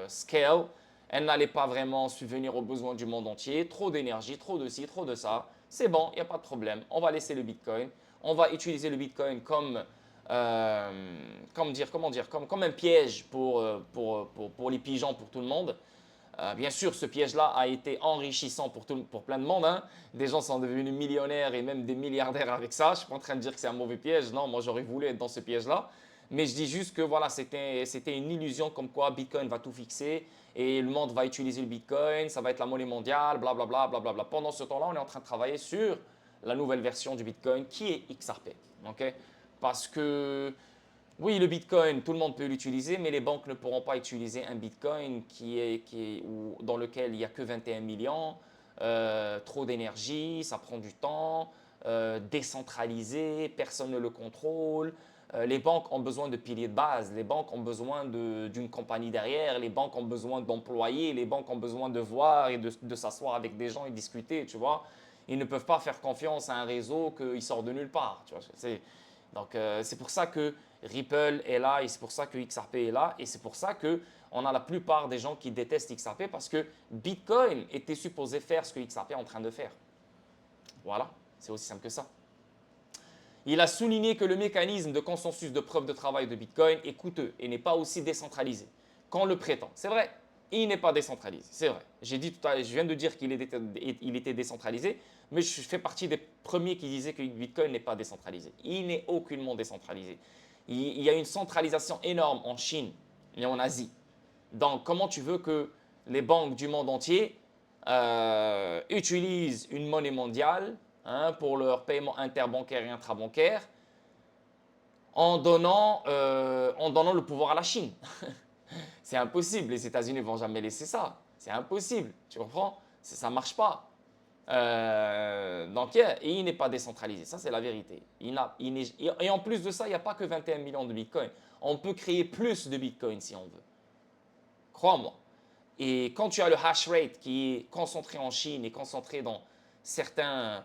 [SPEAKER 1] scale, elle n'allait pas vraiment subvenir aux besoins du monde entier, trop d'énergie, trop de ci, trop de ça. C'est bon, il n'y a pas de problème, on va laisser le Bitcoin, on va utiliser le Bitcoin comme un piège pour les pigeons, pour tout le monde. Bien sûr, ce piège-là a été enrichissant pour plein de monde. Hein. Des gens sont devenus millionnaires et même des milliardaires avec ça. Je ne suis pas en train de dire que c'est un mauvais piège. Non, moi, j'aurais voulu être dans ce piège-là. Mais je dis juste que voilà, c'était une illusion comme quoi Bitcoin va tout fixer et le monde va utiliser le Bitcoin, ça va être la monnaie mondiale, blablabla. Bla, bla, bla. Pendant ce temps-là, on est en train de travailler sur la nouvelle version du Bitcoin qui est XRP. Okay? Parce que oui, le Bitcoin, tout le monde peut l'utiliser, mais les banques ne pourront pas utiliser un Bitcoin dans lequel il n'y a que 21 millions, trop d'énergie, ça prend du temps, décentralisé, personne ne le contrôle. Les banques ont besoin de piliers de base, les banques ont besoin d'une compagnie derrière, les banques ont besoin d'employés, les banques ont besoin de voir et de s'asseoir avec des gens et discuter, tu vois. Ils ne peuvent pas faire confiance à un réseau qui sort de nulle part. Tu vois. Donc, c'est pour ça que Ripple est là et c'est pour ça que XRP est là et c'est pour ça qu'on a la plupart des gens qui détestent XRP parce que Bitcoin était supposé faire ce que XRP est en train de faire. Voilà, c'est aussi simple que ça. Il a souligné que le mécanisme de consensus de preuve de travail de Bitcoin est coûteux et n'est pas aussi décentralisé qu'on le prétend. C'est vrai, il n'est pas décentralisé, c'est vrai. Je viens de dire qu'il était décentralisé, mais je fais partie des premiers qui disaient que Bitcoin n'est pas décentralisé. Il n'est aucunement décentralisé. Il y a une centralisation énorme en Chine et en Asie. Donc, comment tu veux que les banques du monde entier utilisent une monnaie mondiale pour leur paiement interbancaire et intrabancaire en donnant le pouvoir à la Chine. C'est impossible. Les États-Unis ne vont jamais laisser ça. C'est impossible. Tu comprends? Ça ne marche pas. Donc, il n'est pas décentralisé. Ça, c'est la vérité. Et en plus de ça, il n'y a pas que 21 millions de bitcoins. On peut créer plus de bitcoins si on veut. Crois-moi. Et quand tu as le hash rate qui est concentré en Chine et concentré dans un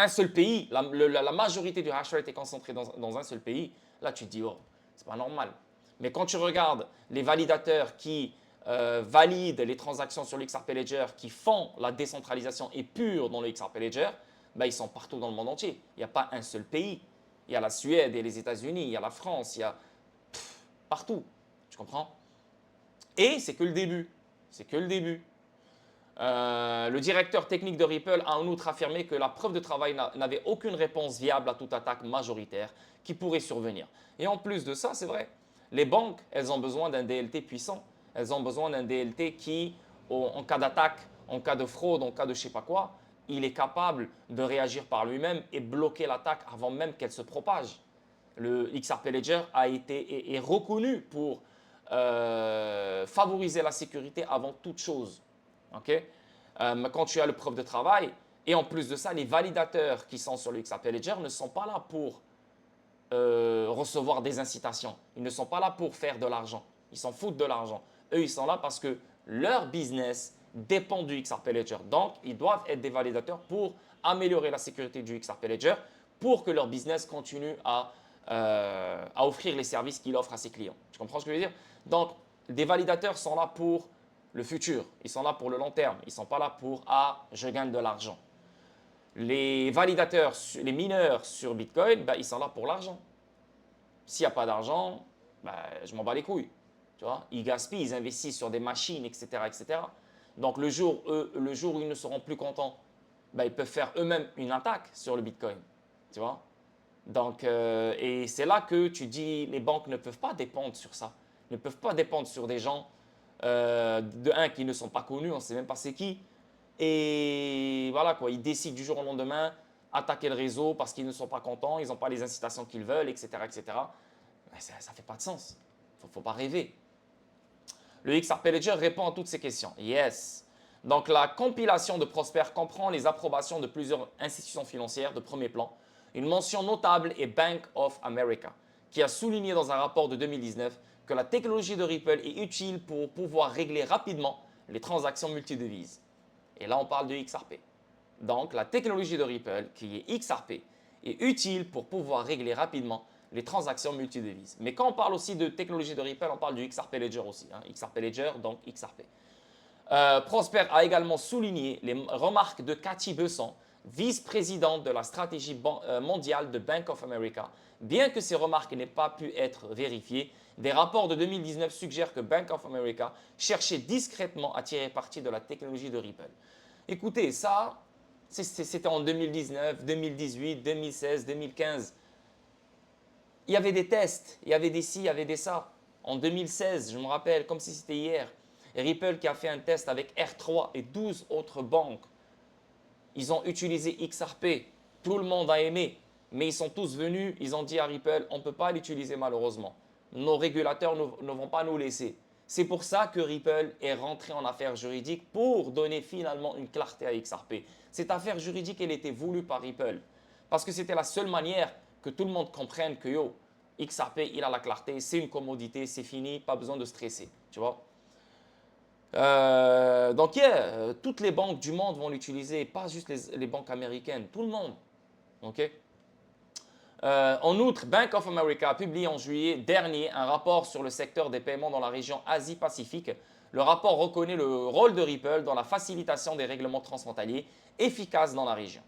[SPEAKER 1] seul pays, la majorité du hash rate est concentrée dans un seul pays, là tu te dis, oh, c'est pas normal. Mais quand tu regardes les validateurs qui valident les transactions sur le XRP Ledger, qui font la décentralisation et pure dans le XRP Ledger, ben, ils sont partout dans le monde entier. Il n'y a pas un seul pays. Il y a la Suède, il y a les États-Unis, il y a la France, il y a partout. Tu comprends? Et c'est que le début. C'est que le début. Le directeur technique de Ripple a en outre affirmé que la preuve de travail n'avait aucune réponse viable à toute attaque majoritaire qui pourrait survenir. Et en plus de ça, c'est vrai, les banques, elles ont besoin d'un DLT puissant. Elles ont besoin d'un DLT qui, en cas d'attaque, en cas de fraude, en cas de je ne sais pas quoi, il est capable de réagir par lui-même et bloquer l'attaque avant même qu'elle se propage. Le XRP Ledger est reconnu pour favoriser la sécurité avant toute chose. Okay? Quand tu as le preuve de travail, et en plus de ça, les validateurs qui sont sur le XRP Ledger ne sont pas là pour recevoir des incitations. Ils ne sont pas là pour faire de l'argent. Ils s'en foutent de l'argent. Eux, ils sont là parce que leur business dépend du XRP Ledger. Donc, ils doivent être des validateurs pour améliorer la sécurité du XRP Ledger pour que leur business continue à offrir les services qu'il offre à ses clients. Tu comprends ce que je veux dire? Donc, des validateurs sont là pour le futur. Ils sont là pour le long terme. Ils ne sont pas là pour « Ah, je gagne de l'argent ». Les validateurs, les mineurs sur Bitcoin, ben, ils sont là pour l'argent. S'il n'y a pas d'argent, ben, je m'en bats les couilles. Tu vois? Ils gaspillent, ils investissent sur des machines, etc. etc. Donc, le jour où ils ne seront plus contents, ben, ils peuvent faire eux-mêmes une attaque sur le Bitcoin. Tu vois? Donc, et c'est là que tu dis les banques ne peuvent pas dépendre sur ça. Ne peuvent pas dépendre sur des gens, qui ne sont pas connus, on ne sait même pas c'est qui. Et voilà quoi, ils décident du jour au lendemain attaquer le réseau parce qu'ils ne sont pas contents, ils n'ont pas les incitations qu'ils veulent, etc. etc. Mais ça ne fait pas de sens. Il ne faut pas rêver. Le XRP Ledger répond à toutes ces questions. Yes. Donc, la compilation de Prosper comprend les approbations de plusieurs institutions financières de premier plan. Une mention notable est Bank of America, qui a souligné dans un rapport de 2019 que la technologie de Ripple est utile pour pouvoir régler rapidement les transactions multidevises. Et là, on parle de XRP. Donc, la technologie de Ripple, qui est XRP, est utile pour pouvoir régler rapidement les transactions multidevises. Mais quand on parle aussi de technologie de Ripple, on parle du XRP Ledger aussi. XRP Ledger, donc XRP. Prosper a également souligné les remarques de Cathy Besson, vice-présidente de la stratégie mondiale de Bank of America. Bien que ces remarques n'aient pas pu être vérifiées, des rapports de 2019 suggèrent que Bank of America cherchait discrètement à tirer parti de la technologie de Ripple. Écoutez, ça, c'était en 2019, 2018, 2016, 2015. Il y avait des tests, il y avait des ci, il y avait des ça. En 2016, je me rappelle, comme si c'était hier, Ripple qui a fait un test avec R3 et 12 autres banques. Ils ont utilisé XRP. Tout le monde a aimé. Mais ils sont tous venus, ils ont dit à Ripple, on ne peut pas l'utiliser malheureusement. Nos régulateurs ne vont pas nous laisser. C'est pour ça que Ripple est rentré en affaires juridiques pour donner finalement une clarté à XRP. Cette affaire juridique, elle était voulue par Ripple. Parce que c'était la seule manière que tout le monde comprenne que yo, XRP, il a la clarté, c'est une commodité, c'est fini, pas besoin de stresser. Tu vois? Donc, toutes les banques du monde vont l'utiliser, pas juste les banques américaines, tout le monde. Okay? En outre, Bank of America a publié en juillet dernier un rapport sur le secteur des paiements dans la région Asie-Pacifique. Le rapport reconnaît le rôle de Ripple dans la facilitation des règlements transfrontaliers efficaces dans la région.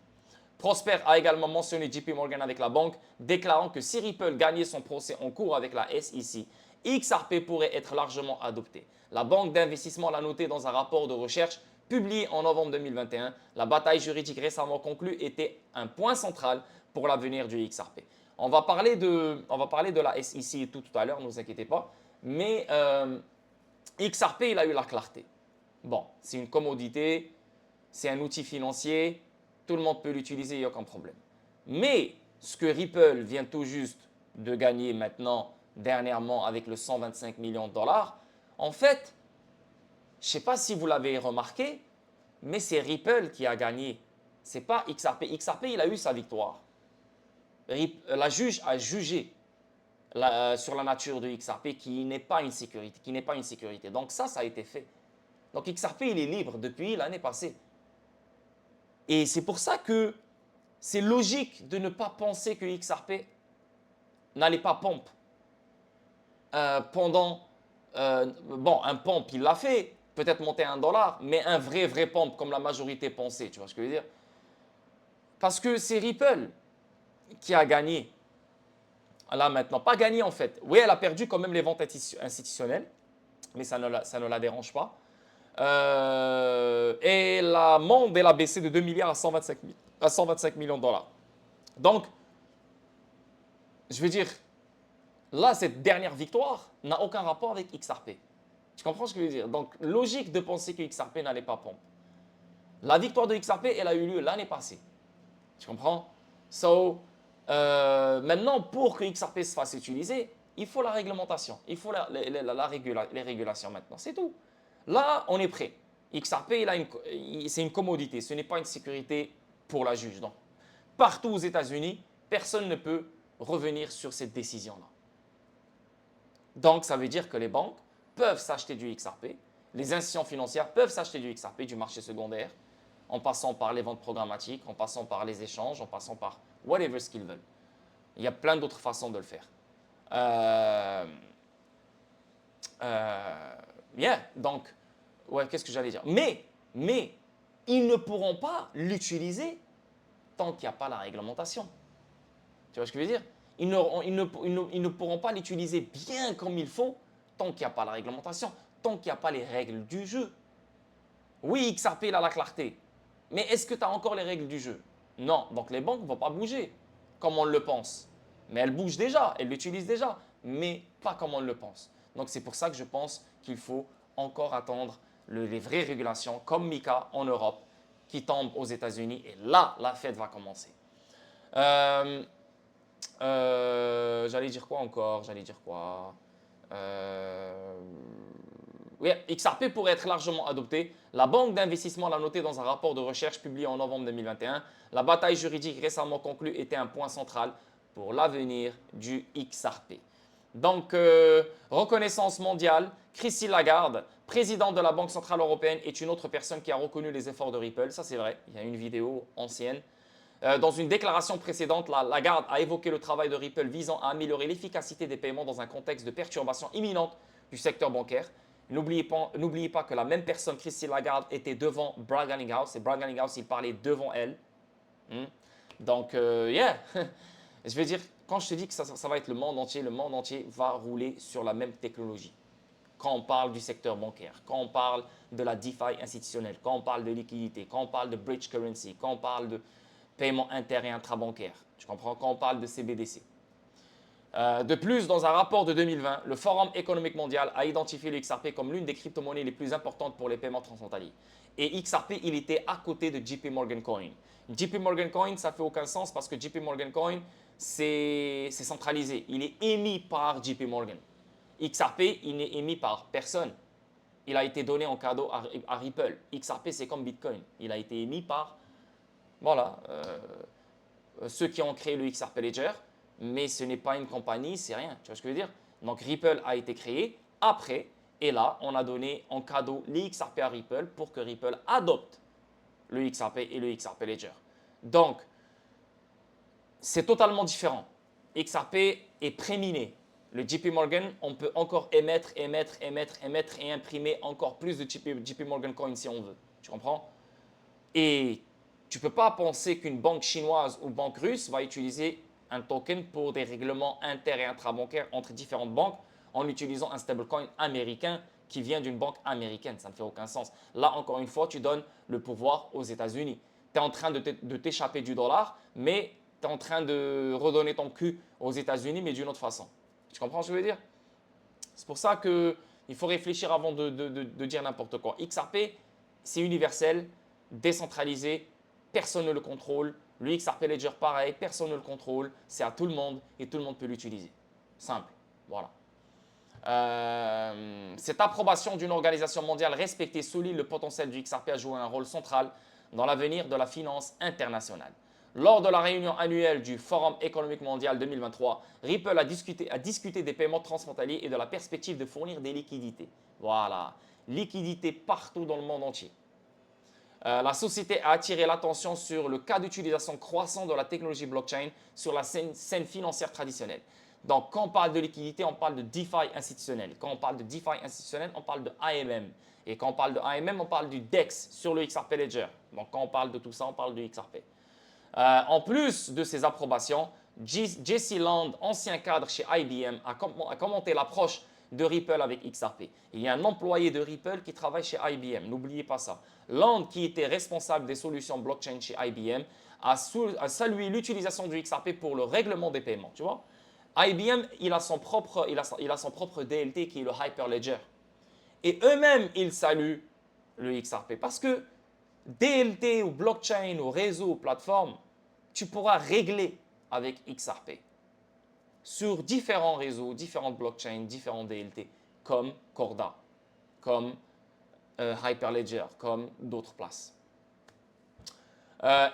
[SPEAKER 1] Prosper a également mentionné JP Morgan avec la banque, déclarant que si Ripple gagnait son procès en cours avec la SEC, XRP pourrait être largement adopté. La banque d'investissement l'a noté dans un rapport de recherche publié en novembre 2021. La bataille juridique récemment conclue était un point central pour l'avenir du XRP. On va parler de la SEC tout à l'heure, ne vous inquiétez pas. Mais XRP, il a eu la clarté. Bon, c'est une commodité, c'est un outil financier, tout le monde peut l'utiliser, il n'y a aucun problème. Mais ce que Ripple vient tout juste de gagner maintenant, dernièrement, avec le 125 millions de dollars, en fait, je ne sais pas si vous l'avez remarqué, mais c'est Ripple qui a gagné. Ce n'est pas XRP. XRP, il a eu sa victoire. La juge a jugé sur la nature de XRP qui n'est pas une sécurité, Donc ça a été fait. Donc XRP, il est libre depuis l'année passée. Et c'est pour ça que c'est logique de ne pas penser que XRP n'allait pas pompe pendant… bon, un pompe, il l'a fait, peut-être monter à $1, mais un vrai pompe comme la majorité pensait, tu vois ce que je veux dire? Parce que c'est Ripple qui a gagné. Là maintenant, pas gagné en fait. Oui, elle a perdu quand même les ventes institutionnelles, mais ça ne la dérange pas. Et la monde, elle a baissé de 2 milliards à 125 millions de dollars. Donc, je veux dire, là, cette dernière victoire n'a aucun rapport avec XRP. Tu comprends ce que je veux dire? Donc, logique de penser que XRP n'allait pas pompe. La victoire de XRP, elle a eu lieu l'année passée. Tu comprends? So, maintenant, pour que XRP se fasse utiliser, il faut la réglementation. Il faut les régulations maintenant. C'est tout. Là, on est prêt. XRP, c'est une commodité. Ce n'est pas une sécurité pour la juge. Donc, partout aux États-Unis, personne ne peut revenir sur cette décision-là. Donc, ça veut dire que les banques peuvent s'acheter du XRP, les institutions financières peuvent s'acheter du XRP, du marché secondaire, en passant par les ventes programmatiques, en passant par les échanges, en passant par whatever ce qu'ils veulent. Il y a plein d'autres façons de le faire. Donc, ouais, qu'est-ce que j'allais dire? Mais, ils ne pourront pas l'utiliser tant qu'il n'y a pas la réglementation. Tu vois ce que je veux dire? Ils ne pourront pas l'utiliser bien comme il faut tant qu'il n'y a pas la réglementation, tant qu'il n'y a pas les règles du jeu. Oui, XRP, il a la clarté. Mais est-ce que tu as encore les règles du jeu? Non. Donc les banques ne vont pas bouger comme on le pense. Mais elles bougent déjà, elles l'utilisent déjà, mais pas comme on le pense. Donc c'est pour ça que je pense qu'il faut encore attendre les vraies régulations comme MiCA en Europe qui tombent aux États-Unis. Et là, la fête va commencer. J'allais dire quoi encore? Oui, XRP pourrait être largement adopté. La banque d'investissement l'a noté dans un rapport de recherche publié en novembre 2021. La bataille juridique récemment conclue était un point central pour l'avenir du XRP. Donc, reconnaissance mondiale, Christine Lagarde, présidente de la Banque Centrale Européenne, est une autre personne qui a reconnu les efforts de Ripple. Ça, c'est vrai. Il y a une vidéo ancienne. Dans une déclaration précédente, Lagarde a évoqué le travail de Ripple visant à améliorer l'efficacité des paiements dans un contexte de perturbation imminente du secteur bancaire. N'oubliez pas que la même personne, Christine Lagarde, était devant Brad Garlinghouse et Brad Garlinghouse, il parlait devant elle. Donc, yeah, je veux dire, quand je te dis que ça va être le monde entier va rouler sur la même technologie. Quand on parle du secteur bancaire, quand on parle de la DeFi institutionnelle, quand on parle de liquidité, quand on parle de bridge currency, quand on parle de paiement inter- et intrabancaire, tu comprends, quand on parle de CBDC. De plus, dans un rapport de 2020, le Forum économique mondial a identifié le XRP comme l'une des crypto-monnaies les plus importantes pour les paiements transfrontaliers. Et XRP, il était à côté de JP Morgan Coin. JP Morgan Coin, ça ne fait aucun sens parce que JP Morgan Coin, c'est centralisé. Il est émis par JP Morgan. XRP, il n'est émis par personne. Il a été donné en cadeau à Ripple. XRP, c'est comme Bitcoin. Il a été émis par, voilà, ceux qui ont créé le XRP Ledger, mais ce n'est pas une compagnie, c'est rien. Tu vois ce que je veux dire? Donc Ripple a été créé après, et là, on a donné en cadeau les XRP à Ripple pour que Ripple adopte le XRP et le XRP Ledger. Donc, c'est totalement différent. XRP est préminé. Le JP Morgan, on peut encore émettre et imprimer encore plus de JP Morgan Coin si on veut. Tu comprends? Et tu ne peux pas penser qu'une banque chinoise ou banque russe va utiliser un token pour des règlements inter- et intrabancaires entre différentes banques en utilisant un stablecoin américain qui vient d'une banque américaine. Ça ne fait aucun sens. Là, encore une fois, tu donnes le pouvoir aux États-Unis. Tu es en train de t'échapper du dollar, mais tu es en train de redonner ton cul aux États-Unis, mais d'une autre façon. Tu comprends ce que je veux dire? C'est pour ça que Il faut réfléchir avant de dire n'importe quoi. XRP, c'est universel, décentralisé, personne ne le contrôle. Le XRP Ledger, pareil, personne ne le contrôle. C'est à tout le monde et tout le monde peut l'utiliser. Simple. Voilà. Cette approbation d'une organisation mondiale respectée souligne le potentiel du XRP à jouer un rôle central dans l'avenir de la finance internationale. Lors de la réunion annuelle du Forum économique mondial 2023, Ripple a discuté des paiements transfrontaliers et de la perspective de fournir des liquidités. Voilà, liquidités partout dans le monde entier. La société a attiré l'attention sur le cas d'utilisation croissant de la technologie blockchain sur la scène financière traditionnelle. Donc, quand on parle de liquidité, on parle de DeFi institutionnel. Quand on parle de DeFi institutionnel, on parle de AMM. Et quand on parle de AMM, on parle du DEX sur le XRP Ledger. Donc, quand on parle de tout ça, on parle du XRP. En plus de ces approbations, Jesse Land, ancien cadre chez IBM, a commenté l'approche de Ripple avec XRP. Il y a un employé de Ripple qui travaille chez IBM, n'oubliez pas ça. Land, qui était responsable des solutions blockchain chez IBM, a salué l'utilisation du XRP pour le règlement des paiements. Tu vois, IBM, il a son propre DLT qui est le Hyperledger. Et eux-mêmes, ils saluent le XRP parce que DLT ou blockchain ou réseau ou plateforme, tu pourras régler avec XRP sur différents réseaux, différentes blockchains, différents DLT comme Corda, comme Hyperledger, comme d'autres places.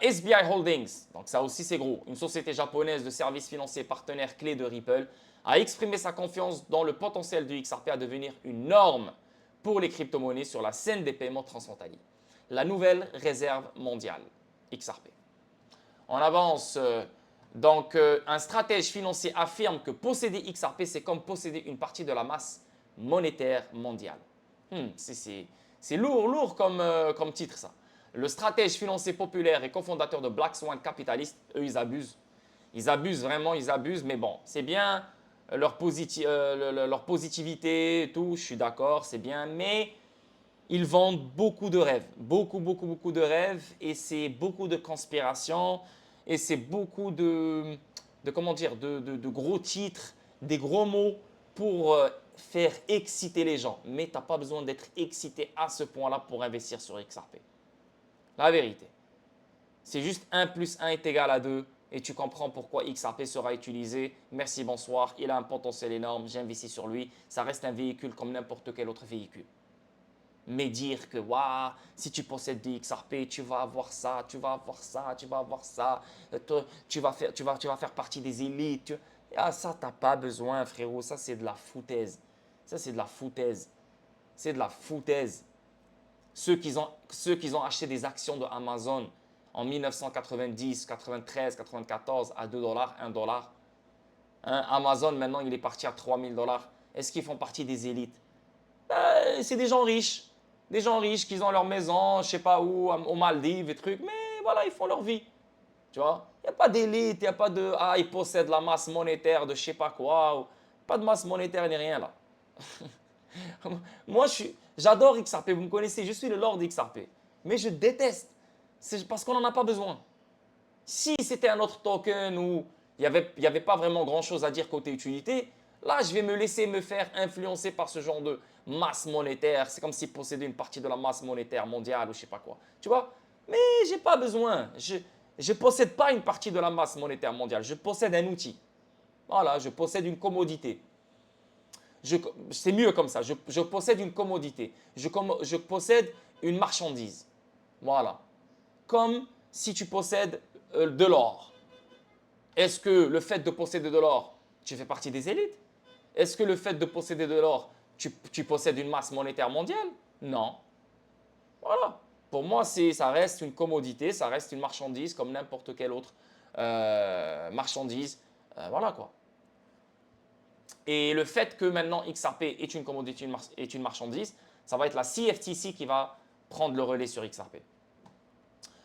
[SPEAKER 1] SBI Holdings, donc ça aussi c'est gros, une société japonaise de services financiers partenaire clé de Ripple, a exprimé sa confiance dans le potentiel du XRP à devenir une norme pour les crypto-monnaies sur la scène des paiements transfrontaliers. La nouvelle réserve mondiale, XRP. On avance. Un stratège financier affirme que posséder XRP, c'est comme posséder une partie de la masse monétaire mondiale. C'est lourd comme titre, ça. Le stratège financier populaire et cofondateur de Black Swan Capitalist, eux, ils abusent. Ils abusent vraiment, ils abusent. Mais bon, c'est bien leur positivité et tout, je suis d'accord, c'est bien. Mais ils vendent beaucoup de rêves, beaucoup de rêves, et c'est beaucoup de conspirations, et c'est beaucoup de gros titres, des gros mots pour faire exciter les gens. Mais tu n'as pas besoin d'être excité à ce point-là pour investir sur XRP. La vérité, c'est juste 1 + 1 est égal à 2 et tu comprends pourquoi XRP sera utilisé. Merci, bonsoir, il a un potentiel énorme, j'investis sur lui. Ça reste un véhicule comme n'importe quel autre véhicule. Mais dire que si tu possèdes du XRP, tu vas avoir ça, tu vas avoir ça, tu vas avoir ça, tu vas faire partie des élites. Ça, tu n'as pas besoin, frérot. Ça, c'est de la foutaise. Ça, c'est de la foutaise. C'est de la foutaise. Ceux qui ont acheté des actions de Amazon en 1990, 93, 94 à 2 $, 1 $. Amazon, maintenant, il est parti à 3000 $. Est-ce qu'ils font partie des élites? C'est des gens riches. Des gens riches qui ont leur maison, je sais pas où, aux Maldives et trucs, mais voilà, ils font leur vie. Tu vois, il n'y a pas d'élite, il n'y a pas de ils possèdent la masse monétaire de je sais pas quoi. Pas de masse monétaire ni rien là. Moi, j'adore XRP, vous me connaissez, je suis le lord XRP. Mais je déteste. C'est parce qu'on n'en a pas besoin. Si c'était un autre token où il n'y avait pas vraiment grand-chose à dire côté utilité, là, je vais me laisser me faire influencer par ce genre de masse monétaire. C'est comme si possédait une partie de la masse monétaire mondiale ou je sais pas quoi. Tu vois? Mais j'ai pas besoin. Je ne possède pas une partie de la masse monétaire mondiale. Je possède un outil. Voilà, je possède une commodité. C'est mieux comme ça. Je possède une commodité. Je possède une marchandise. Voilà. Comme si tu possèdes de l'or. Est-ce que le fait de posséder de l'or, tu fais partie des élites? Est-ce que le fait de posséder de l'or, tu possèdes une masse monétaire mondiale? Non. Voilà. Pour moi, ça reste une commodité, ça reste une marchandise comme n'importe quelle autre marchandise. Voilà quoi. Et le fait que maintenant XRP est une commodité, est une marchandise, ça va être la CFTC qui va prendre le relais sur XRP.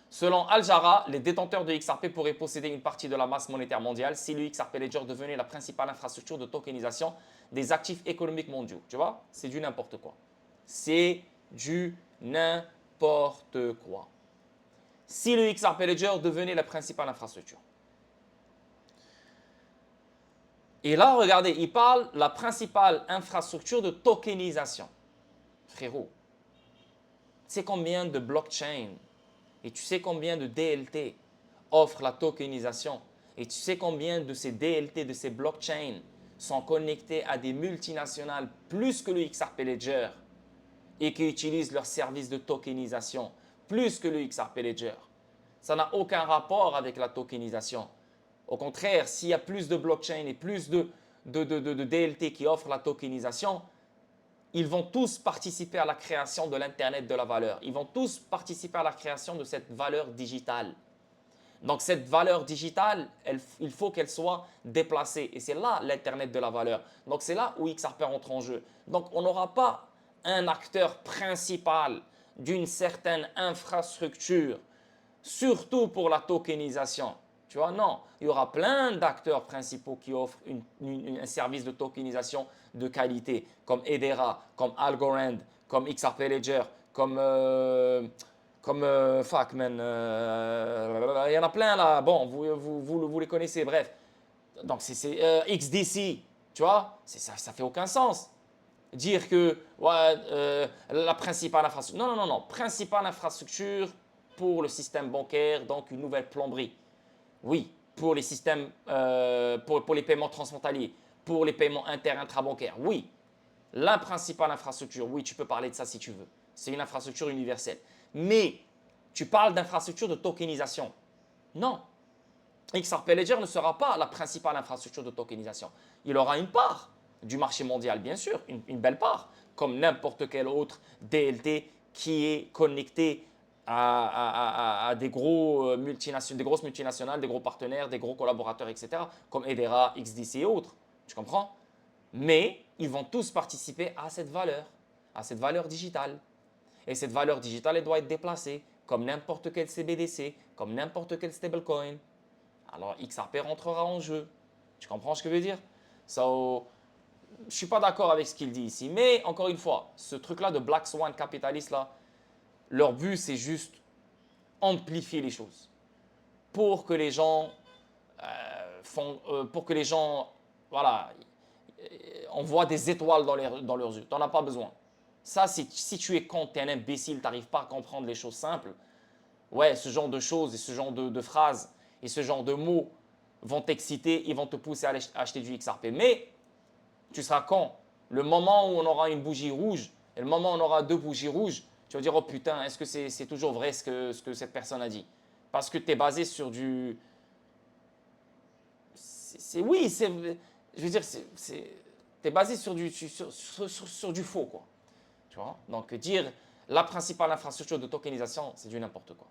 [SPEAKER 1] Selon Al Jarrah, les détenteurs de XRP pourraient posséder une partie de la masse monétaire mondiale si le XRP Ledger devenait la principale infrastructure de tokenisation des actifs économiques mondiaux. Tu vois, c'est du n'importe quoi. C'est du n'importe quoi. Si le XRP Ledger devenait la principale infrastructure. Et là, regardez, il parle de la principale infrastructure de tokenisation. Frérot, tu sais combien de blockchains et tu sais combien de DLT offrent la tokenisation et tu sais combien de ces DLT, de ces blockchains sont connectés à des multinationales plus que le XRP Ledger et qui utilisent leurs services de tokenisation plus que le XRP Ledger. Ça n'a aucun rapport avec la tokenisation. Au contraire, s'il y a plus de blockchains et plus de DLT qui offrent la tokenisation, ils vont tous participer à la création de l'Internet de la valeur. Ils vont tous participer à la création de cette valeur digitale. Donc, cette valeur digitale, il faut qu'elle soit déplacée. Et c'est là l'Internet de la valeur. Donc, c'est là où XRP entre en jeu. Donc, on n'aura pas un acteur principal d'une certaine infrastructure, surtout pour la tokenisation. Tu vois, non, il y aura plein d'acteurs principaux qui offrent un service de tokenisation de qualité, comme Hedera, comme Algorand, comme XRP Ledger, comme Factman. Il y en a plein là. Bon, vous les connaissez, bref. Donc, c'est XDC, tu vois, ça ne fait aucun sens. Dire que ouais, la principale infrastructure. Non, non, non, non. Principale infrastructure pour le système bancaire, donc une nouvelle plomberie. Oui, pour les systèmes, pour les paiements transfrontaliers, pour les paiements intra-bancaires. Oui, la principale infrastructure, oui, tu peux parler de ça si tu veux. C'est une infrastructure universelle. Mais tu parles d'infrastructure de tokenisation. Non. XRP Ledger ne sera pas la principale infrastructure de tokenisation. Il aura une part du marché mondial, bien sûr, une belle part, comme n'importe quel autre DLT qui est connecté à des grosses multinationales, des gros partenaires, des gros collaborateurs, etc., comme Hedera, XDC et autres. Tu comprends? Mais ils vont tous participer à cette valeur digitale. Et cette valeur digitale, elle doit être déplacée, comme n'importe quel CBDC, comme n'importe quel stablecoin. Alors XRP rentrera en jeu. Tu comprends ce que je veux dire? So, je ne suis pas d'accord avec ce qu'il dit ici. Mais encore une fois, ce truc-là de Black Swan capitaliste, là, leur but, c'est juste amplifier les choses pour que les gens pour que les gens, voilà, on voit des étoiles dans leurs yeux. Tu n'en as pas besoin. Ça, si tu es con, tu es un imbécile, tu n'arrives pas à comprendre les choses simples, ouais, ce genre de choses et ce genre de phrases et ce genre de mots vont t'exciter, ils vont te pousser à acheter du XRP. Mais tu seras con. Le moment où on aura une bougie rouge et le moment où on aura deux bougies rouges, tu vas dire, oh putain, est-ce que c'est toujours vrai ce que cette personne a dit? Parce que tu es basé sur du, oui, je veux dire, t'es basé sur du faux, quoi. Tu vois? Donc, dire la principale infrastructure de tokenisation, c'est du n'importe quoi.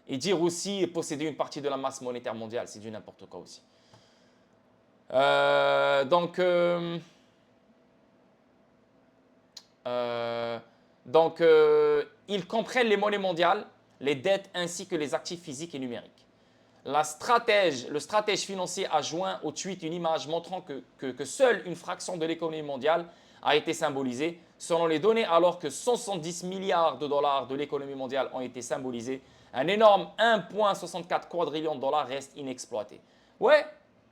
[SPEAKER 1] Et dire aussi posséder une partie de la masse monétaire mondiale, c'est du n'importe quoi aussi. Donc, ils comprennent les monnaies mondiales, les dettes ainsi que les actifs physiques et numériques. Le stratège financier a joint au tweet une image montrant que seule une fraction de l'économie mondiale a été symbolisée. Selon les données, alors que 170 milliards de dollars de l'économie mondiale ont été symbolisés, un énorme 1,64 quadrillion de dollars reste inexploité. Ouais,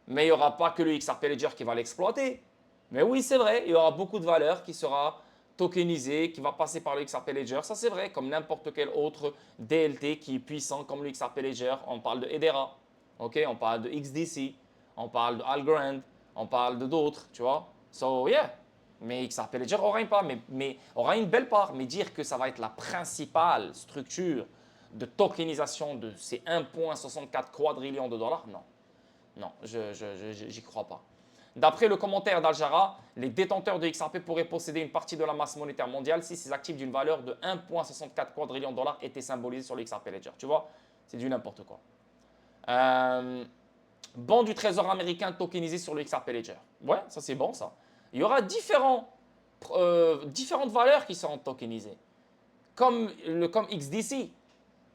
[SPEAKER 1] mais il n'y aura pas que le XRP Ledger qui va l'exploiter. Mais oui, c'est vrai, il y aura beaucoup de valeur qui sera tokenisé, qui va passer par le XRP Ledger. Ça, c'est vrai, comme n'importe quel autre DLT qui est puissant comme le XRP Ledger. On parle de Hedera, okay? On parle de XDC, on parle de Algorand, on parle de d'autres, tu vois. So, yeah. Mais XRP Ledger aura une part, mais aura une belle part. Mais dire que ça va être la principale structure de tokenisation de ces 1,64 quadrillions de dollars, non. Non, j'y crois pas. D'après le commentaire d'Aljara, les détenteurs de XRP pourraient posséder une partie de la masse monétaire mondiale si ces actifs d'une valeur de 1,64 quadrillion de dollars étaient symbolisés sur le XRP Ledger. Tu vois, c'est du n'importe quoi. Bons du trésor américain tokenisé sur le XRP Ledger. Ouais, ça c'est bon ça. Il y aura différentes valeurs qui seront tokenisées. Comme XDC.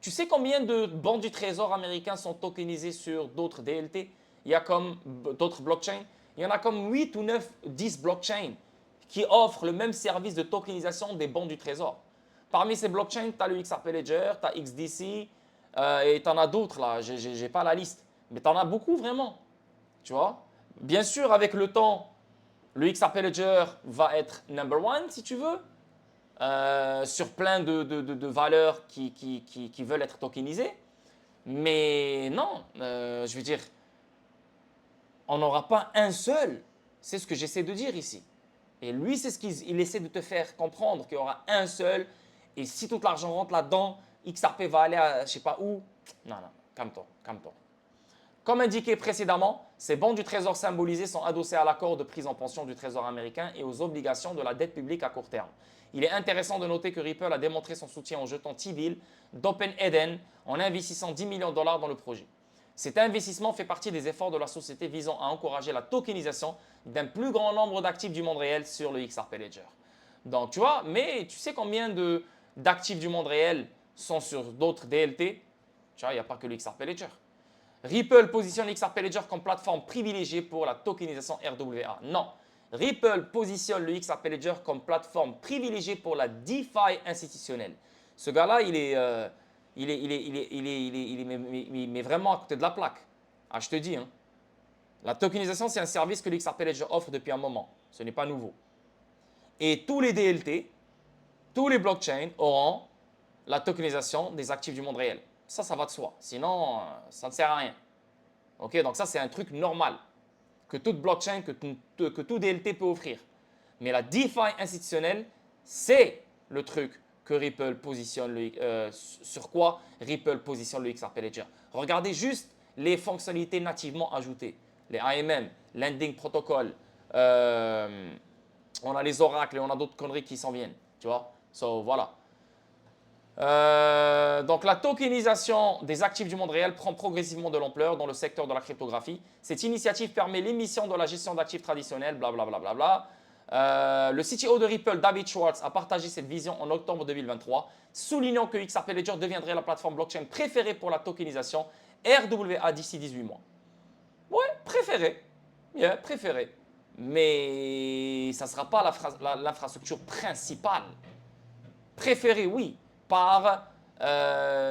[SPEAKER 1] Tu sais combien de bons du trésor américains sont tokenisés sur d'autres DLT? Il y a comme d'autres blockchains. Il y en a comme 8 ou 9, 10 blockchains qui offrent le même service de tokenisation des bons du trésor. Parmi ces blockchains, tu as le XRP Ledger, tu as XDC et tu en as d'autres là. Je n'ai pas la liste. Mais tu en as beaucoup vraiment. Tu vois? Bien sûr, avec le temps, le XRP Ledger va être number one, si tu veux, sur plein de valeurs qui veulent être tokenisées. Mais non, je veux dire, on n'aura pas un seul. C'est ce que j'essaie de dire ici. Et lui, c'est ce qu'il essaie de te faire comprendre, qu'il y aura un seul. Et si tout l'argent rentre là-dedans, XRP va aller à je ne sais pas où. Non, non, calme-toi, calme-toi. Comme indiqué précédemment, ces bons du Trésor symbolisés sont adossés à l'accord de prise en pension du Trésor américain et aux obligations de la dette publique à court terme. Il est intéressant de noter que Ripple a démontré son soutien au jeton T-Bill d'OpenEden en investissant 10 millions de dollars dans le projet. Cet investissement fait partie des efforts de la société visant à encourager la tokenisation d'un plus grand nombre d'actifs du monde réel sur le XRP Ledger. Donc, tu vois, mais tu sais combien d'actifs du monde réel sont sur d'autres DLT? Tu vois, il n'y a pas que le XRP Ledger. Ripple positionne XRP Ledger comme plateforme privilégiée pour la tokenisation RWA. Non, Ripple positionne le XRP Ledger comme plateforme privilégiée pour la DeFi institutionnelle. Ce gars-là, il est vraiment à côté de la plaque. Ah, je te dis, hein. La tokenisation, c'est un service que le XRP Ledger offre depuis un moment. Ce n'est pas nouveau. Et tous les DLT, tous les blockchains auront la tokenisation des actifs du monde réel. Ça va de soi. Sinon, ça ne sert à rien. Ok, donc ça, c'est un truc normal que toute blockchain, que tout DLT peut offrir. Mais la DeFi institutionnelle, c'est le truc que Ripple positionne, sur quoi Ripple positionne le XRP Ledger. Regardez juste les fonctionnalités nativement ajoutées. Les AMM, Lending Protocol, on a les oracles et on a d'autres conneries qui s'en viennent. Tu vois? So, voilà. Donc la tokenisation des actifs du monde réel prend progressivement de l'ampleur dans le secteur de la cryptographie. Cette initiative permet l'émission de la gestion d'actifs traditionnels, blablabla. Le CTO de Ripple, David Schwartz, a partagé cette vision en octobre 2023, soulignant que XRP Ledger deviendrait la plateforme blockchain préférée pour la tokenisation RWA d'ici 18 mois. Ouais, préférée. Yeah, préférée. Mais ça ne sera pas l'infrastructure principale. Préférée, oui, par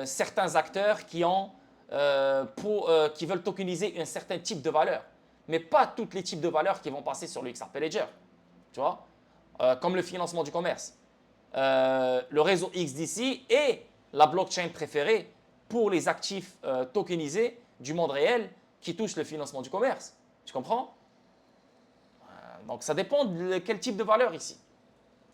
[SPEAKER 1] certains acteurs qui veulent tokeniser un certain type de valeur. Mais pas tous les types de valeurs qui vont passer sur le XRP Ledger. Tu vois, comme le financement du commerce. Le réseau XDC est la blockchain préférée pour les actifs tokenisés du monde réel qui touchent le financement du commerce. Tu comprends? Donc ça dépend de quel type de valeur ici.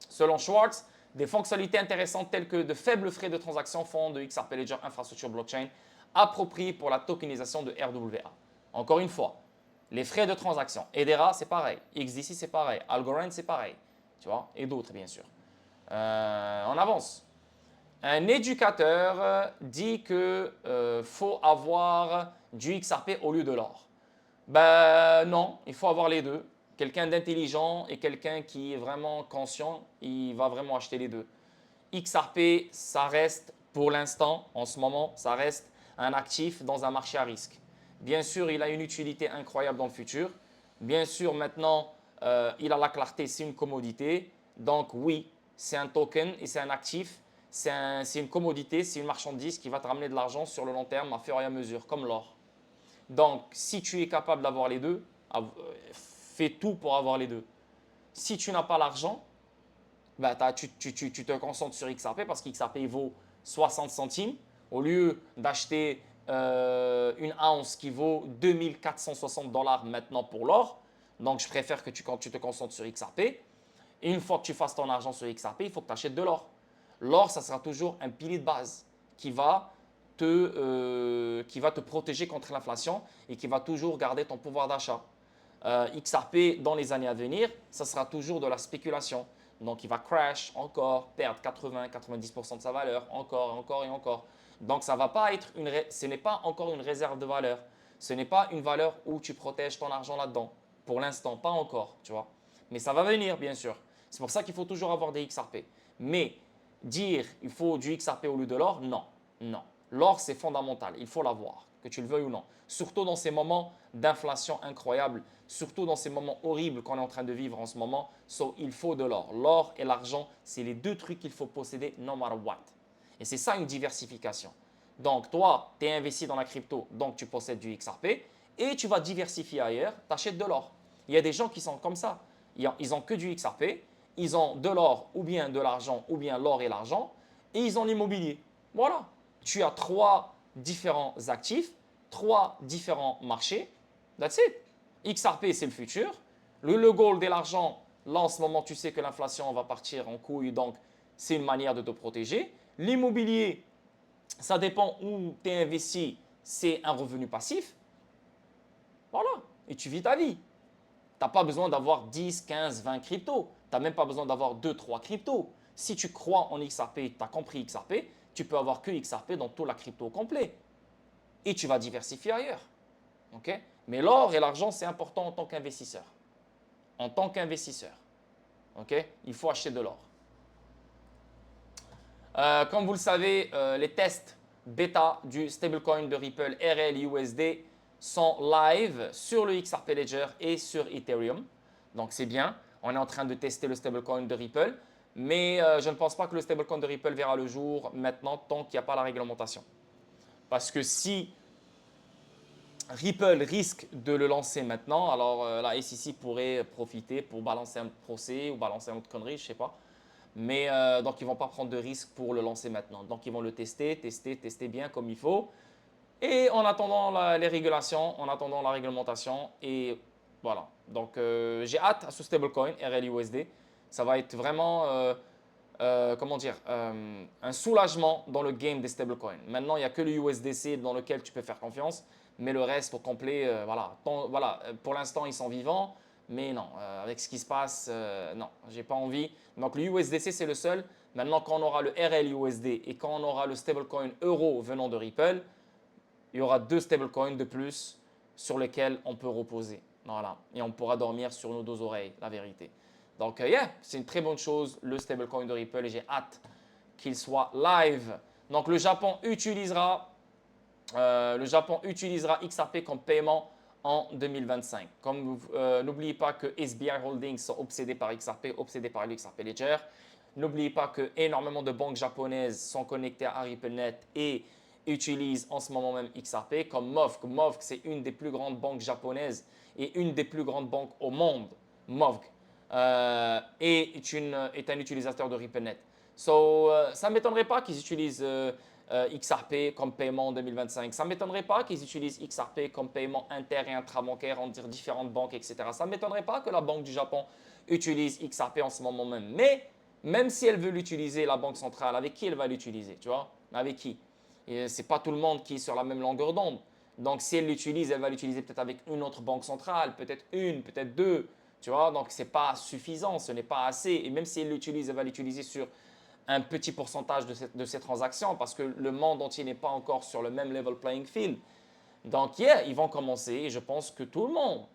[SPEAKER 1] Selon Schwartz, des fonctionnalités intéressantes telles que de faibles frais de transaction font de XRP Ledger infrastructure blockchain appropriée pour la tokenisation de RWA. Encore une fois, les frais de transaction, Hedera c'est pareil, XDC c'est pareil, Algorand c'est pareil, tu vois, et d'autres bien sûr. On avance. Un éducateur dit que faut avoir du XRP au lieu de l'or. Ben non, il faut avoir les deux. Quelqu'un d'intelligent et quelqu'un qui est vraiment conscient, il va vraiment acheter les deux. XRP, ça reste pour l'instant, en ce moment, ça reste un actif dans un marché à risque. Bien sûr, il a une utilité incroyable dans le futur. Bien sûr, maintenant, il a la clarté, c'est une commodité. Donc oui, c'est un token et c'est un actif. C'est une commodité, c'est une marchandise qui va te ramener de l'argent sur le long terme à fur et à mesure, comme l'or. Donc, si tu es capable d'avoir les deux, fais tout pour avoir les deux. Si tu n'as pas l'argent, ben, tu te concentres sur XRP parce qu'XRP vaut 60 centimes au lieu d'acheter une ounce qui vaut 2460 dollars maintenant pour l'or. Donc, je préfère que tu te concentres sur XRP. Et une fois que tu fasses ton argent sur XRP, il faut que tu achètes de l'or. L'or, ça sera toujours un pilier de base qui va te protéger contre l'inflation et qui va toujours garder ton pouvoir d'achat. XRP, dans les années à venir, ça sera toujours de la spéculation. Donc, il va crash encore, perdre 80-90% de sa valeur, encore et encore. Donc, ça va pas être ce n'est pas encore une réserve de valeur. Ce n'est pas une valeur où tu protèges ton argent là-dedans. Pour l'instant, pas encore, tu vois. Mais ça va venir, bien sûr. C'est pour ça qu'il faut toujours avoir des XRP. Mais dire il faut du XRP au lieu de l'or, non, non. L'or, c'est fondamental, il faut l'avoir, que tu le veuilles ou non. Surtout dans ces moments d'inflation incroyable, surtout dans ces moments horribles qu'on est en train de vivre en ce moment. Il faut de l'or. L'or et l'argent, c'est les deux trucs qu'il faut posséder no matter what. Et c'est ça une diversification. Donc toi, tu es investi dans la crypto, donc tu possèdes du XRP. et tu vas diversifier ailleurs, tu achètes de l'or. Il y a des gens qui sont comme ça. Ils ont que du XRP, ils ont de l'or ou bien de l'argent ou bien l'or et l'argent et ils ont l'immobilier. Voilà. Tu as trois différents actifs, trois différents marchés. That's it. XRP, c'est le futur. Le gold et l'argent, là en ce moment, tu sais que l'inflation va partir en couille, donc c'est une manière de te protéger. L'immobilier, ça dépend où tu es investi, c'est un revenu passif. Voilà. Et tu vis ta vie. Tu n'as pas besoin d'avoir 10, 15, 20 cryptos. Tu n'as même pas besoin d'avoir 2, 3 cryptos. Si tu crois en XRP, tu as compris XRP, tu peux avoir que XRP dans toute la crypto complet. Et tu vas diversifier ailleurs. OK? Mais l'or et l'argent, c'est important en tant qu'investisseur. En tant qu'investisseur. OK? Il faut acheter de l'or. Comme vous le savez, les tests bêta du stablecoin de Ripple RLUSD sont live sur le XRP Ledger et sur Ethereum. Donc c'est bien. On est en train de tester le stablecoin de Ripple. Mais je ne pense pas que le stablecoin de Ripple verra le jour maintenant tant qu'il n'y a pas la réglementation. Parce que si Ripple risque de le lancer maintenant, alors la SEC pourrait profiter pour balancer un procès ou balancer une autre connerie, je ne sais pas. Mais donc, ils ne vont pas prendre de risque pour le lancer maintenant. Donc, ils vont le tester bien comme il faut. Et en attendant les régulations, en attendant la réglementation. Et voilà. Donc, j'ai hâte à ce stablecoin RLUSD. Ça va être vraiment, comment dire, un soulagement dans le game des stablecoins. Maintenant, il n'y a que le USDC dans lequel tu peux faire confiance. Mais le reste au complet, voilà, pour l'instant, ils sont vivants. Mais non, avec ce qui se passe, non, j'ai pas envie. Donc le USDC, c'est le seul. Maintenant, quand on aura le RLUSD et quand on aura le stablecoin euro venant de Ripple, il y aura deux stablecoins de plus sur lesquels on peut reposer. Voilà. Et on pourra dormir sur nos deux oreilles, la vérité. Donc, c'est une très bonne chose, le stablecoin de Ripple, et j'ai hâte qu'il soit live. Donc, le Japon utilisera XRP comme paiement en 2025. Comme n'oubliez pas que SBI Holdings sont obsédés par XRP, obsédés par l'XRP Ledger. N'oubliez pas que énormément de banques japonaises sont connectées à RippleNet et utilisent en ce moment même XRP, comme Movk. Movk, c'est une des plus grandes banques japonaises et une des plus grandes banques au monde. Movk est un utilisateur de RippleNet. Ça ne m'étonnerait pas qu'ils utilisent XRP comme paiement en 2025. Ça ne m'étonnerait pas qu'ils utilisent XRP comme paiement inter- et intrabancaire entre différentes banques, etc. Ça ne m'étonnerait pas que la Banque du Japon utilise XRP en ce moment même. Mais même si elle veut l'utiliser, la Banque centrale, avec qui elle va l'utiliser, tu vois? Avec qui? Ce n'est pas tout le monde qui est sur la même longueur d'onde. Donc, si elle l'utilise, elle va l'utiliser peut-être avec une autre banque centrale, peut-être une, peut-être deux, tu vois? Donc, ce n'est pas suffisant, ce n'est pas assez. Et même si elle l'utilise, elle va l'utiliser sur un petit pourcentage de ces transactions parce que le monde entier n'est pas encore sur le même level playing field. Donc, ils vont commencer et je pense que tout le monde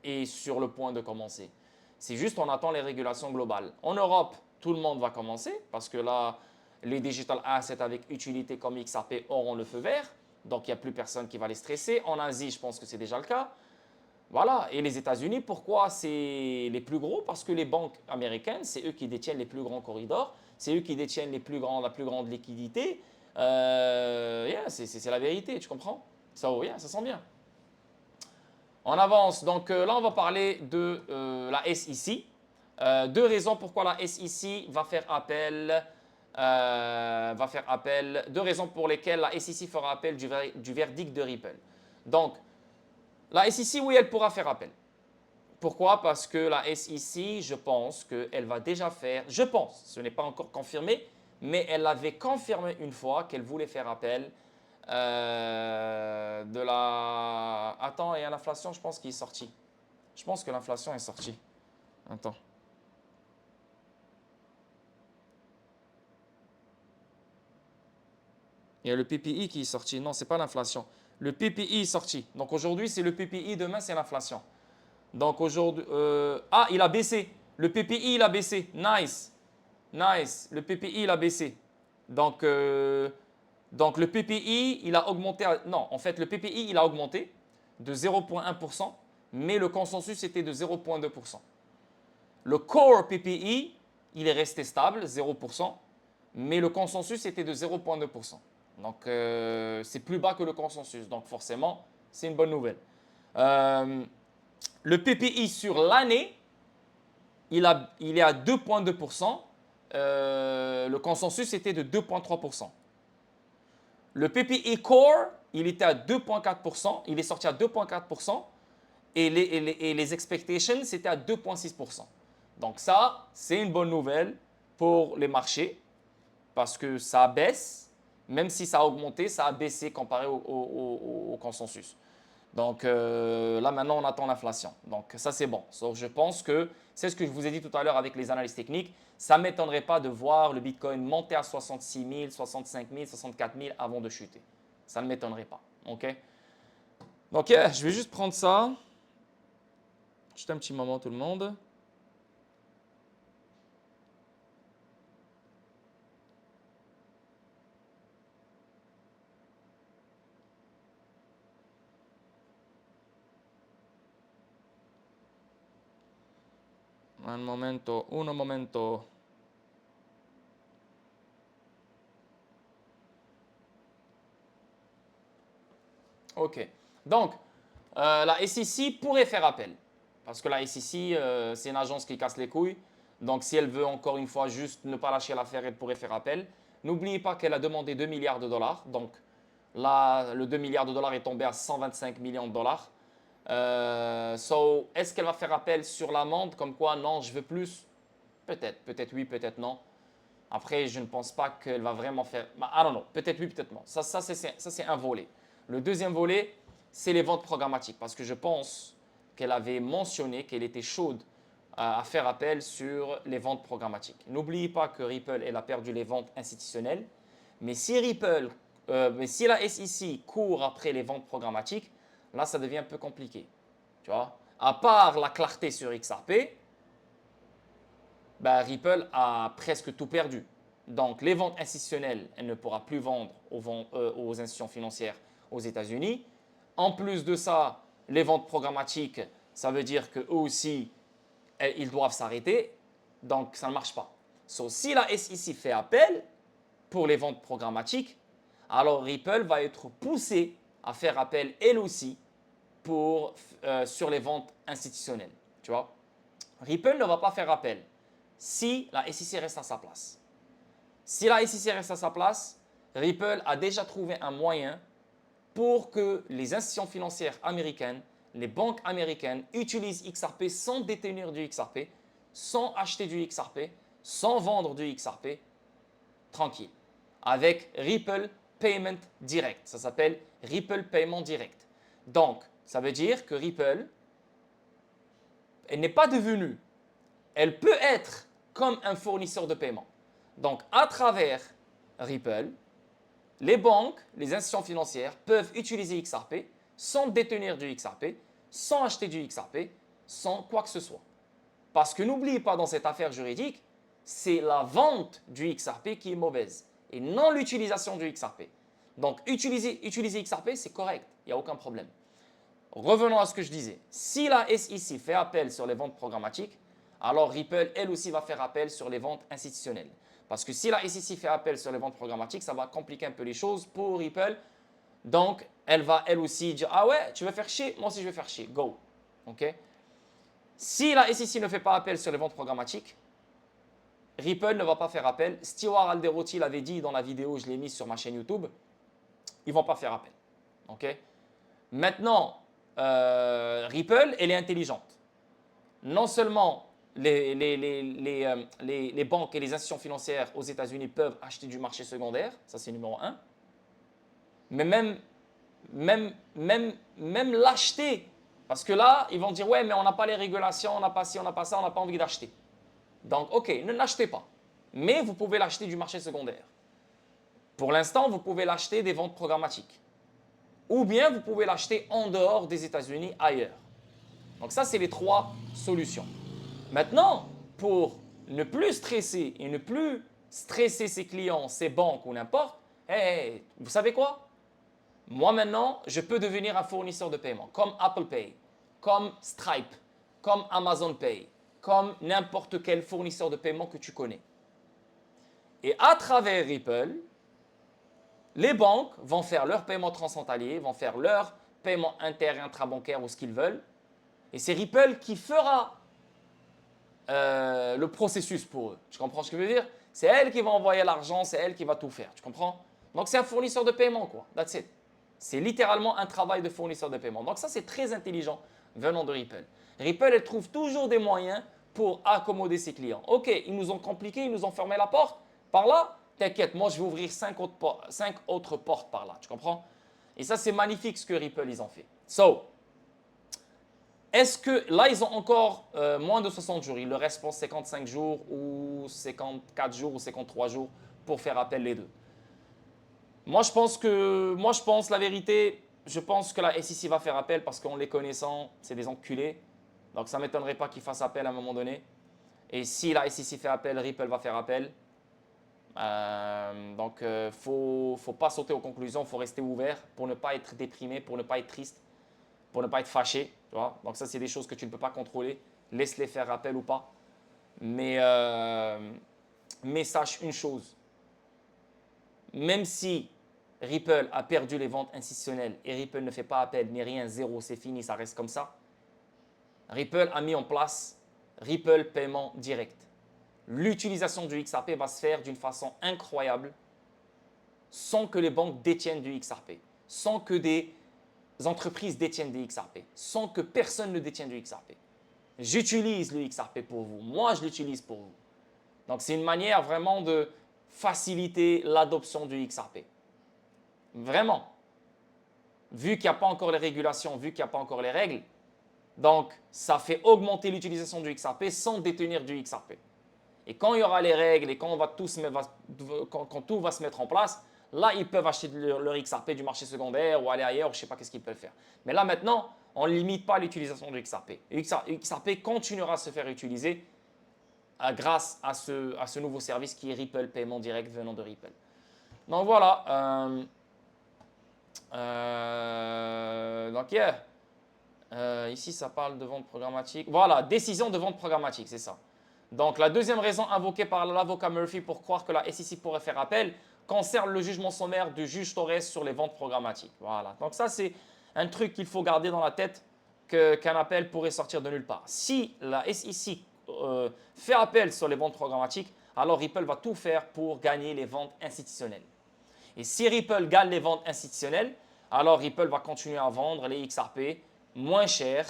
[SPEAKER 1] est sur le point de commencer. C'est juste on attend les régulations globales. En Europe, tout le monde va commencer parce que là, les digital assets avec utilité comme XRP auront le feu vert. Donc, il n'y a plus personne qui va les stresser. En Asie, je pense que c'est déjà le cas. Voilà. Et les États-Unis, pourquoi c'est les plus gros? Parce que les banques américaines, c'est eux qui détiennent les plus grands corridors, c'est eux qui détiennent la plus grande liquidité. C'est la vérité, tu comprends? Ça, ça sent bien. On avance. Donc là, on va parler de la SEC. Deux raisons pourquoi la SEC va faire appel. Deux raisons pour lesquelles la SEC fera appel du verdict de Ripple. Donc, la SEC, oui, elle pourra faire appel. Pourquoi? Parce que la SEC, je pense qu'elle va déjà faire, je pense, ce n'est pas encore confirmé, mais elle avait confirmé une fois qu'elle voulait faire appel de la... Attends, il y a l'inflation, je pense qu'il est sorti. Je pense que l'inflation est sortie. Attends. Il y a le PPI qui est sorti. Non, ce n'est pas l'inflation. Le PPI est sorti. Donc aujourd'hui, c'est le PPI, demain, c'est l'inflation. Donc aujourd'hui, il a baissé. Le PPI, il a baissé. Nice. Nice. Le PPI, il a baissé. Donc le PPI, il a augmenté. Non, en fait, le PPI, il a augmenté de 0,1%, mais le consensus était de 0,2%. Le core PPI, il est resté stable, 0%, mais le consensus était de 0,2%. Donc c'est plus bas que le consensus. Donc forcément, c'est une bonne nouvelle. Le PPI sur l'année, il est à 2,2%. Le consensus était de 2,3%. Le PPI Core, il était à 2,4%. Il est sorti à 2,4%. Et les expectations, c'était à 2,6%. Donc ça, c'est une bonne nouvelle pour les marchés parce que ça baisse. Même si ça a augmenté, ça a baissé comparé au consensus. Donc là, maintenant, on attend l'inflation. Donc ça, c'est bon. Donc, je pense que c'est ce que je vous ai dit tout à l'heure avec les analyses techniques. Ça ne m'étonnerait pas de voir le Bitcoin monter à 66 000, 65 000, 64 000 avant de chuter. Ça ne m'étonnerait pas. OK? Donc, je vais juste prendre ça. Juste un petit moment, tout le monde. Un momento, uno momento. OK. Donc, la SEC pourrait faire appel. Parce que la SEC, c'est une agence qui casse les couilles. Donc, si elle veut encore une fois juste ne pas lâcher l'affaire, elle pourrait faire appel. N'oubliez pas qu'elle a demandé 2 milliards de dollars. Donc, là, le 2 milliards de dollars est tombé à 125 millions de dollars. Est-ce qu'elle va faire appel sur l'amende comme quoi non, je veux plus? Peut-être oui, peut-être non. Après, je ne pense pas qu'elle va vraiment faire. I don't know. Peut-être oui, peut-être non. Ça c'est un volet. Le deuxième volet, c'est les ventes programmatiques. Parce que je pense qu'elle avait mentionné qu'elle était chaude à faire appel sur les ventes programmatiques. N'oubliez pas que Ripple, elle a perdu les ventes institutionnelles. Mais si la SEC court après les ventes programmatiques, là, ça devient un peu compliqué. Tu vois? À part la clarté sur XRP, Ripple a presque tout perdu. Donc, les ventes institutionnelles, elle ne pourra plus vendre aux institutions financières aux États-Unis. En plus de ça, les ventes programmatiques, ça veut dire qu'eux aussi, ils doivent s'arrêter. Donc, ça ne marche pas. Si la SEC fait appel pour les ventes programmatiques, alors Ripple va être poussée à faire appel elle aussi sur les ventes institutionnelles. Tu vois? Ripple ne va pas faire appel si la SEC reste à sa place. Si la SEC reste à sa place, Ripple a déjà trouvé un moyen pour que les institutions financières américaines, les banques américaines utilisent XRP sans détenir du XRP, sans acheter du XRP, sans vendre du XRP, tranquille. Avec Ripple Payment Direct. Ça s'appelle Ripple Paiement Direct. Donc, ça veut dire que Ripple, elle n'est pas devenue, elle peut être comme un fournisseur de paiement. Donc, à travers Ripple, les banques, les institutions financières peuvent utiliser XRP sans détenir du XRP, sans acheter du XRP, sans quoi que ce soit. Parce que n'oubliez pas dans cette affaire juridique, c'est la vente du XRP qui est mauvaise et non l'utilisation du XRP. Donc, utiliser XRP, c'est correct, il n'y a aucun problème. Revenons à ce que je disais. Si la SEC fait appel sur les ventes programmatiques, alors Ripple, elle aussi, va faire appel sur les ventes institutionnelles. Parce que si la SEC fait appel sur les ventes programmatiques, ça va compliquer un peu les choses pour Ripple. Donc, elle va, elle aussi, dire « Ah ouais, tu veux faire chier? Moi aussi, je vais faire chier. Go. » OK? Si la SEC ne fait pas appel sur les ventes programmatiques, Ripple ne va pas faire appel. Stewart Alderoty l'avait dit dans la vidéo, je l'ai mise sur ma chaîne YouTube. Ils ne vont pas faire appel. OK? Maintenant, Ripple, elle est intelligente. Non seulement les banques et les institutions financières aux États-Unis peuvent acheter du marché secondaire, ça c'est numéro un, mais même l'acheter. Parce que là, ils vont dire, ouais, mais on n'a pas les régulations, on n'a pas ci, on n'a pas ça, on n'a pas envie d'acheter. Donc, ok, ne l'achetez pas. Mais vous pouvez l'acheter du marché secondaire. Pour l'instant, vous pouvez l'acheter des ventes programmatiques. Ou bien vous pouvez l'acheter en dehors des États-Unis, ailleurs. Donc ça, c'est les trois solutions. Maintenant, pour ne plus stresser et ne plus stresser ses clients, ses banques ou n'importe, vous savez quoi? Moi maintenant, je peux devenir un fournisseur de paiement comme Apple Pay, comme Stripe, comme Amazon Pay, comme n'importe quel fournisseur de paiement que tu connais. Et à travers Ripple, les banques vont faire leurs paiements transfrontaliers, vont faire leurs paiement inter et intrabancaire ou ce qu'ils veulent. Et c'est Ripple qui fera le processus pour eux. Tu comprends ce que je veux dire? C'est elle qui va envoyer l'argent, c'est elle qui va tout faire. Tu comprends? Donc, c'est un fournisseur de paiement, quoi. That's it. C'est littéralement un travail de fournisseur de paiement. Donc, ça, c'est très intelligent venant de Ripple. Ripple, elle trouve toujours des moyens pour accommoder ses clients. OK, ils nous ont compliqué, ils nous ont fermé la porte. Par là, t'inquiète, moi, je vais ouvrir 5 autres portes par là. Tu comprends? Et ça, c'est magnifique ce que Ripple, ils ont fait. So, est-ce que là, ils ont encore moins de 60 jours? Il leur reste, je pense, 55 jours ou 54 jours ou 53 jours pour faire appel les deux. Moi, je pense la vérité, je pense que la SEC va faire appel parce qu'en les connaissant, c'est des enculés. Donc, ça ne m'étonnerait pas qu'ils fassent appel à un moment donné. Et si la SEC fait appel, Ripple va faire appel. Donc, faut pas sauter aux conclusions, il faut rester ouvert pour ne pas être déprimé, pour ne pas être triste, pour ne pas être fâché. Tu vois? Donc, ça, c'est des choses que tu ne peux pas contrôler. Laisse-les faire appel ou pas. Mais sache une chose. Même si Ripple a perdu les ventes institutionnelles et Ripple ne fait pas appel, ni rien, zéro, c'est fini, ça reste comme ça. Ripple a mis en place Ripple paiement direct. L'utilisation du XRP va se faire d'une façon incroyable sans que les banques détiennent du XRP, sans que des entreprises détiennent du XRP, sans que personne ne détienne du XRP. J'utilise le XRP pour vous. Moi, je l'utilise pour vous. Donc, c'est une manière vraiment de faciliter l'adoption du XRP. Vraiment. Vu qu'il n'y a pas encore les régulations, vu qu'il n'y a pas encore les règles, donc ça fait augmenter l'utilisation du XRP sans détenir du XRP. Et quand il y aura les règles et quand, quand tout va se mettre en place, là, ils peuvent acheter leur XRP du marché secondaire ou aller ailleurs, je ne sais pas qu'est-ce qu'ils peuvent faire. Mais là, maintenant, on ne limite pas l'utilisation du XRP. XRP continuera à se faire utiliser grâce à ce nouveau service qui est Ripple, paiement direct venant de Ripple. Donc voilà. Donc ici, ça parle de vente programmatique. Voilà, décision de vente programmatique, c'est ça. Donc la deuxième raison invoquée par l'avocat Murphy pour croire que la SEC pourrait faire appel concerne le jugement sommaire du juge Torres sur les ventes programmatiques. Voilà, donc ça c'est un truc qu'il faut garder dans la tête qu'un appel pourrait sortir de nulle part. Si la SEC fait appel sur les ventes programmatiques, alors Ripple va tout faire pour gagner les ventes institutionnelles. Et si Ripple gagne les ventes institutionnelles, alors Ripple va continuer à vendre les XRP moins cher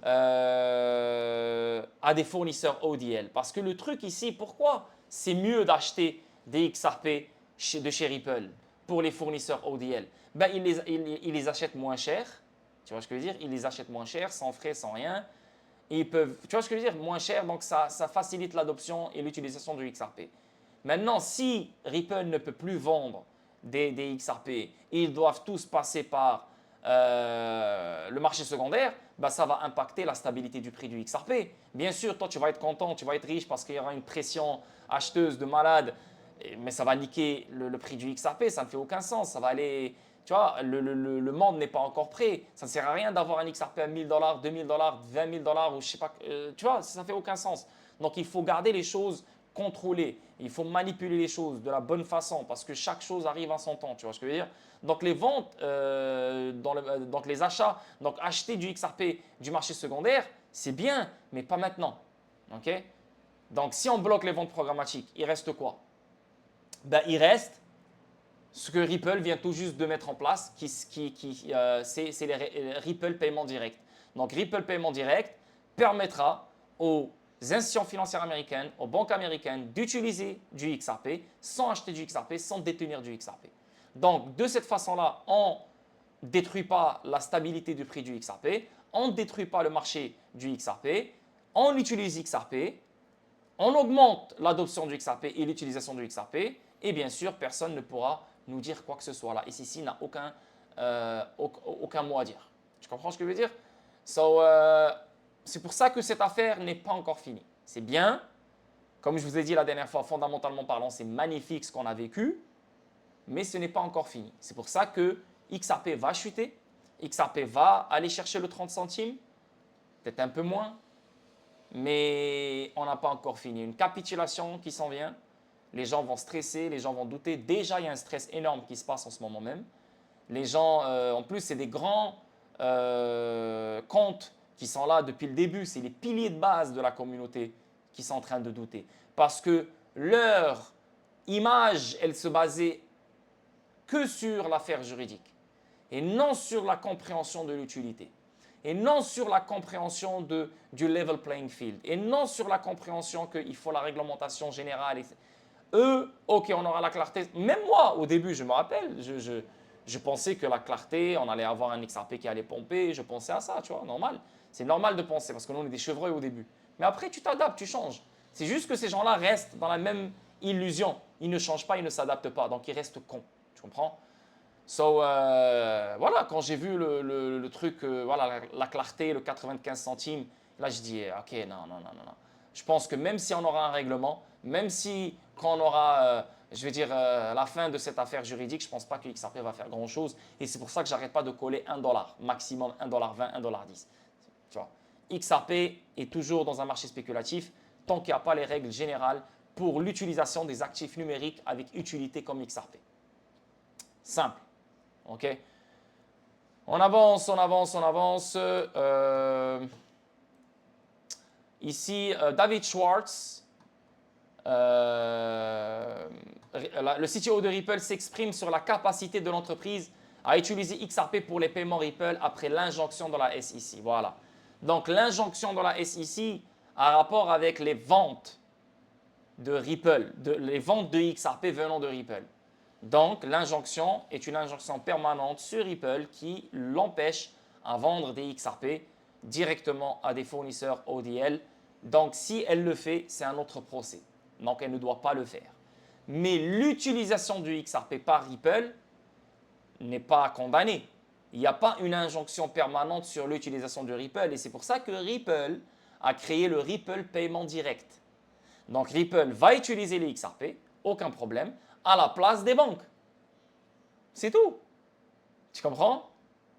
[SPEAKER 1] à des fournisseurs ODL. Parce que le truc ici, pourquoi c'est mieux d'acheter des XRP de chez Ripple pour les fournisseurs ODL? Ben, ils les achètent moins cher. Tu vois ce que je veux dire? Ils les achètent moins cher, sans frais, sans rien. Et ils peuvent, tu vois ce que je veux dire? Moins cher, donc ça facilite l'adoption et l'utilisation du XRP. Maintenant, si Ripple ne peut plus vendre des XRP et ils doivent tous passer par le marché secondaire, bah, ça va impacter la stabilité du prix du XRP. Bien sûr, toi, tu vas être content, tu vas être riche parce qu'il y aura une pression acheteuse de malade, mais ça va niquer le prix du XRP, ça ne fait aucun sens. Ça va aller, tu vois, le monde n'est pas encore prêt. Ça ne sert à rien d'avoir un XRP à 1000 $, 2000 $, 20 000 $ ou je sais pas, tu vois, ça ne fait aucun sens. Donc, il faut garder les choses contrôlées. Il faut manipuler les choses de la bonne façon parce que chaque chose arrive à son temps, tu vois ce que je veux dire? Donc les ventes, donc les achats, donc acheter du XRP du marché secondaire, c'est bien, mais pas maintenant. Okay? Donc si on bloque les ventes programmatiques, il reste quoi? Ben, il reste ce que Ripple vient tout juste de mettre en place, c'est les Ripple paiement direct. Donc Ripple paiement direct permettra aux institutions financières américaines, aux banques américaines d'utiliser du XRP sans acheter du XRP, sans détenir du XRP. Donc, de cette façon-là, on ne détruit pas la stabilité du prix du XRP, on ne détruit pas le marché du XRP, on utilise XRP, on augmente l'adoption du XRP et l'utilisation du XRP, et bien sûr, personne ne pourra nous dire quoi que ce soit. La SEC n'a aucun mot à dire. Tu comprends ce que je veux dire? C'est pour ça que cette affaire n'est pas encore finie. C'est bien, comme je vous ai dit la dernière fois, fondamentalement parlant, c'est magnifique ce qu'on a vécu, mais ce n'est pas encore fini. C'est pour ça que XRP va chuter, XRP va aller chercher le 30 centimes, peut-être un peu moins, mais on n'a pas encore fini. Une capitulation qui s'en vient, les gens vont stresser, les gens vont douter. Déjà, il y a un stress énorme qui se passe en ce moment même. Les gens, en plus, c'est des grands comptes qui sont là depuis le début. C'est les piliers de base de la communauté qui sont en train de douter. Parce que leur image, elle se basait que sur l'affaire juridique et non sur la compréhension de l'utilité et non sur la compréhension du level playing field et non sur la compréhension qu'il faut la réglementation générale. Eux, ok, on aura la clarté. Même moi, au début, je me rappelle, je pensais que la clarté, on allait avoir un XRP qui allait pomper, je pensais à ça, tu vois, normal. C'est normal de penser parce que nous, on est des chevreuils au début. Mais après, tu t'adaptes, tu changes. C'est juste que ces gens-là restent dans la même illusion. Ils ne changent pas, ils ne s'adaptent pas, donc ils restent cons. Tu comprends? So, voilà, quand j'ai vu le truc, voilà, la clarté, le 95 centimes, là, je dis, ok, non, non, non, non, non. Je pense que même si on aura un règlement, même si quand on aura, je vais dire, la fin de cette affaire juridique, je ne pense pas que XRP va faire grand-chose. Et c'est pour ça que j'arrête pas de coller 1 dollar, maximum 1,20 $, 1,10 $. Tu vois, XRP est toujours dans un marché spéculatif tant qu'il n'y a pas les règles générales pour l'utilisation des actifs numériques avec utilité comme XRP. Simple. OK? On avance, on avance, on avance. Ici, David Schwartz, le CTO de Ripple s'exprime sur la capacité de l'entreprise à utiliser XRP pour les paiements Ripple après l'injonction dans la SEC. Voilà. Donc, l'injonction dans la SEC a rapport avec les ventes de Ripple, les ventes de XRP venant de Ripple. Donc, l'injonction est une injonction permanente sur Ripple qui l'empêche à vendre des XRP directement à des fournisseurs ODL. Donc, si elle le fait, c'est un autre procès. Donc, elle ne doit pas le faire. Mais l'utilisation du XRP par Ripple n'est pas condamnée. Il n'y a pas une injonction permanente sur l'utilisation de Ripple. Et c'est pour ça que Ripple a créé le Ripple Paiement Direct. Donc, Ripple va utiliser les XRP, aucun problème, à la place des banques. C'est tout. Tu comprends?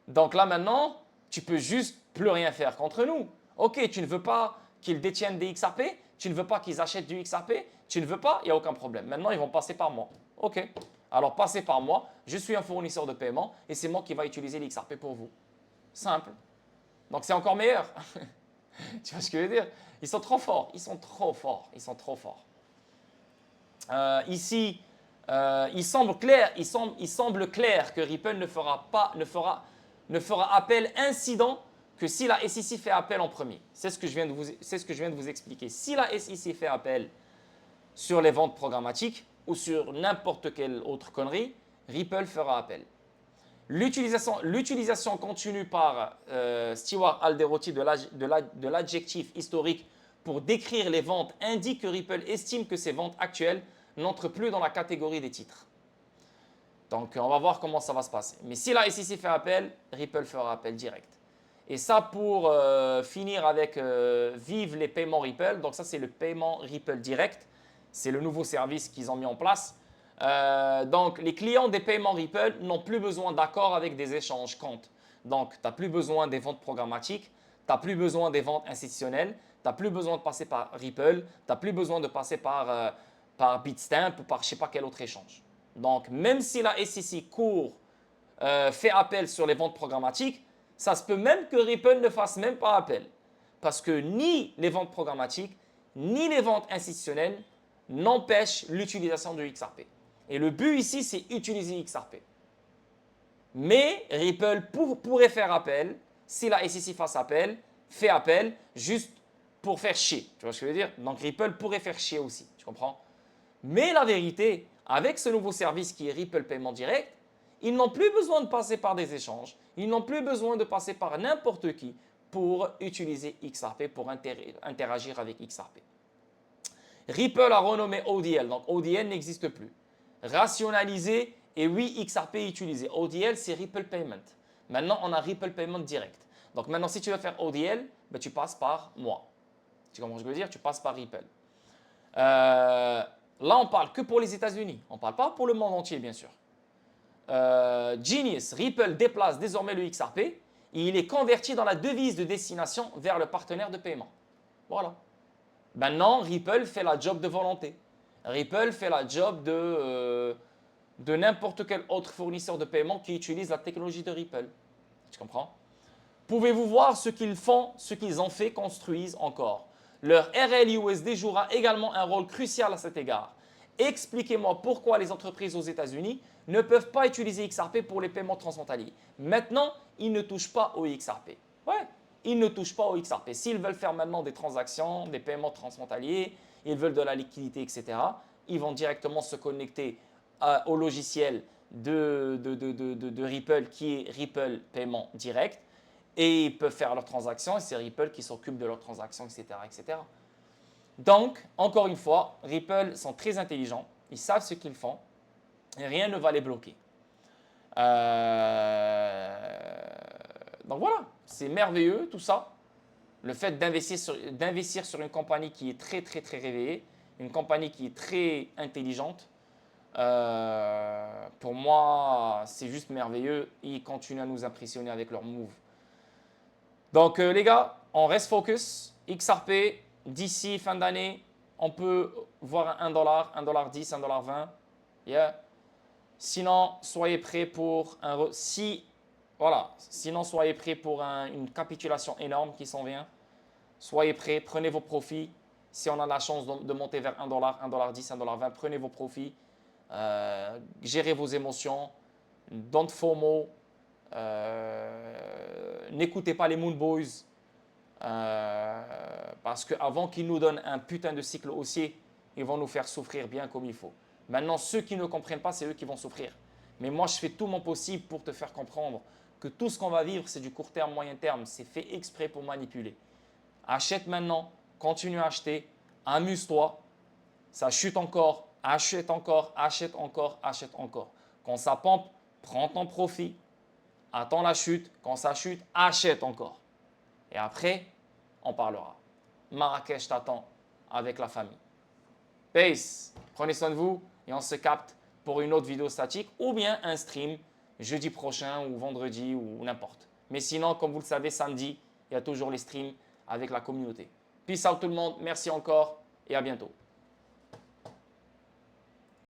[SPEAKER 1] Donc là maintenant, tu peux juste plus rien faire contre nous. Ok, tu ne veux pas qu'ils détiennent des XRP, tu ne veux pas qu'ils achètent du XRP, tu ne veux pas, il n'y a aucun problème. Maintenant, ils vont passer par moi. Ok. Alors passez par moi, je suis un fournisseur de paiement et c'est moi qui va utiliser les XRP pour vous. Simple. Donc c'est encore meilleur. Tu vois ce que je veux dire? Ils sont trop forts, ils sont trop forts, ils sont trop forts. Ici, il semble clair que Ripple ne fera appel incident que si la SEC fait appel en premier. C'est ce que je viens de vous expliquer. Si la SEC fait appel sur les ventes programmatiques ou sur n'importe quelle autre connerie, Ripple fera appel. L'utilisation continue par Stewart Alderoty de l'adjectif historique pour décrire les ventes indique que Ripple estime que ces ventes actuelles n'entrent plus dans la catégorie des titres. Donc, on va voir comment ça va se passer. Mais si la SEC fait appel, Ripple fera appel direct. Et ça, pour finir avec Vive les paiements Ripple. Donc, ça, c'est le paiement Ripple direct. C'est le nouveau service qu'ils ont mis en place. Donc, les clients des paiements Ripple n'ont plus besoin d'accord avec des échanges comptes. Donc, tu n'as plus besoin des ventes programmatiques, tu n'as plus besoin des ventes institutionnelles, tu n'as plus besoin de passer par Ripple, tu n'as plus besoin de passer par Bitstamp ou par je ne sais pas quel autre échange. Donc, même si la SEC fait appel sur les ventes programmatiques, ça se peut même que Ripple ne fasse même pas appel. Parce que ni les ventes programmatiques, ni les ventes institutionnelles n'empêchent l'utilisation de XRP. Et le but ici, c'est utiliser XRP. Mais Ripple pourrait faire appel, si la SEC fait appel juste pour faire chier. Tu vois ce que je veux dire? Donc Ripple pourrait faire chier aussi, tu comprends? Mais la vérité, avec ce nouveau service qui est Ripple Paiement Direct, ils n'ont plus besoin de passer par des échanges, ils n'ont plus besoin de passer par n'importe qui pour utiliser XRP, pour interagir avec XRP. Ripple a renommé ODL, donc ODL n'existe plus. Rationalisé, et oui, XRP est utilisé. ODL, c'est Ripple Payment. Maintenant, on a Ripple Payment Direct. Donc maintenant, si tu veux faire ODL, ben, tu passes par moi. Tu comprends ce que je veux dire? Tu passes par Ripple. Là, on parle que pour les États-Unis. On ne parle pas pour le monde entier, bien sûr. Genius, Ripple déplace désormais le XRP et il est converti dans la devise de destination vers le partenaire de paiement. Voilà. Maintenant, Ripple fait la job de volonté. Ripple fait la job de n'importe quel autre fournisseur de paiement qui utilise la technologie de Ripple. Tu comprends? Pouvez-vous voir ce qu'ils font, ce qu'ils ont fait, construisent encore? Leur RLUSD jouera également un rôle crucial à cet égard. Expliquez-moi pourquoi les entreprises aux États-Unis ne peuvent pas utiliser XRP pour les paiements transfrontaliers. Maintenant, ils ne touchent pas au XRP. Ouais, ils ne touchent pas au XRP. S'ils veulent faire maintenant des transactions, des paiements transfrontaliers, ils veulent de la liquidité, etc., ils vont directement se connecter au logiciel de Ripple qui est Ripple Paiement Direct et ils peuvent faire leurs transactions et c'est Ripple qui s'occupe de leurs transactions, etc., etc. Donc, encore une fois, Ripple sont très intelligents, ils savent ce qu'ils font et rien ne va les bloquer. Donc voilà, c'est merveilleux tout ça. Le fait d'investir sur une compagnie qui est très très très réveillée, une compagnie qui est très intelligente, pour moi, c'est juste merveilleux. Ils continuent à nous impressionner avec leurs moves. Donc les gars, on reste focus. XRP, d'ici fin d'année, on peut voir un $, $1.10, $1.20. Yeah. Sinon, soyez prêts pour sinon, soyez prêts pour une capitulation énorme qui s'en vient. Soyez prêts, prenez vos profits. Si on a la chance de monter vers $1, $1.10, $1.20, prenez vos profits. Gérez vos émotions. Don't FOMO. N'écoutez pas les Moon Boys. Parce qu'avant qu'ils nous donnent un putain de cycle haussier, ils vont nous faire souffrir bien comme il faut. Maintenant, ceux qui ne comprennent pas, c'est eux qui vont souffrir. Mais moi, je fais tout mon possible pour te faire comprendre que tout ce qu'on va vivre, c'est du court terme, moyen terme. C'est fait exprès pour manipuler. Achète maintenant, continue à acheter, amuse-toi. Ça chute encore, achète encore, achète encore, achète encore. Quand ça pompe, prends ton profit. Attends la chute. Quand ça chute, achète encore. Et après, on parlera. Marrakech t'attend avec la famille. Peace. Prenez soin de vous et on se capte pour une autre vidéo statique ou bien un stream jeudi prochain ou vendredi ou n'importe. Mais sinon, comme vous le savez, samedi, il y a toujours les streams avec la communauté. Peace out tout le monde. Merci encore et à bientôt.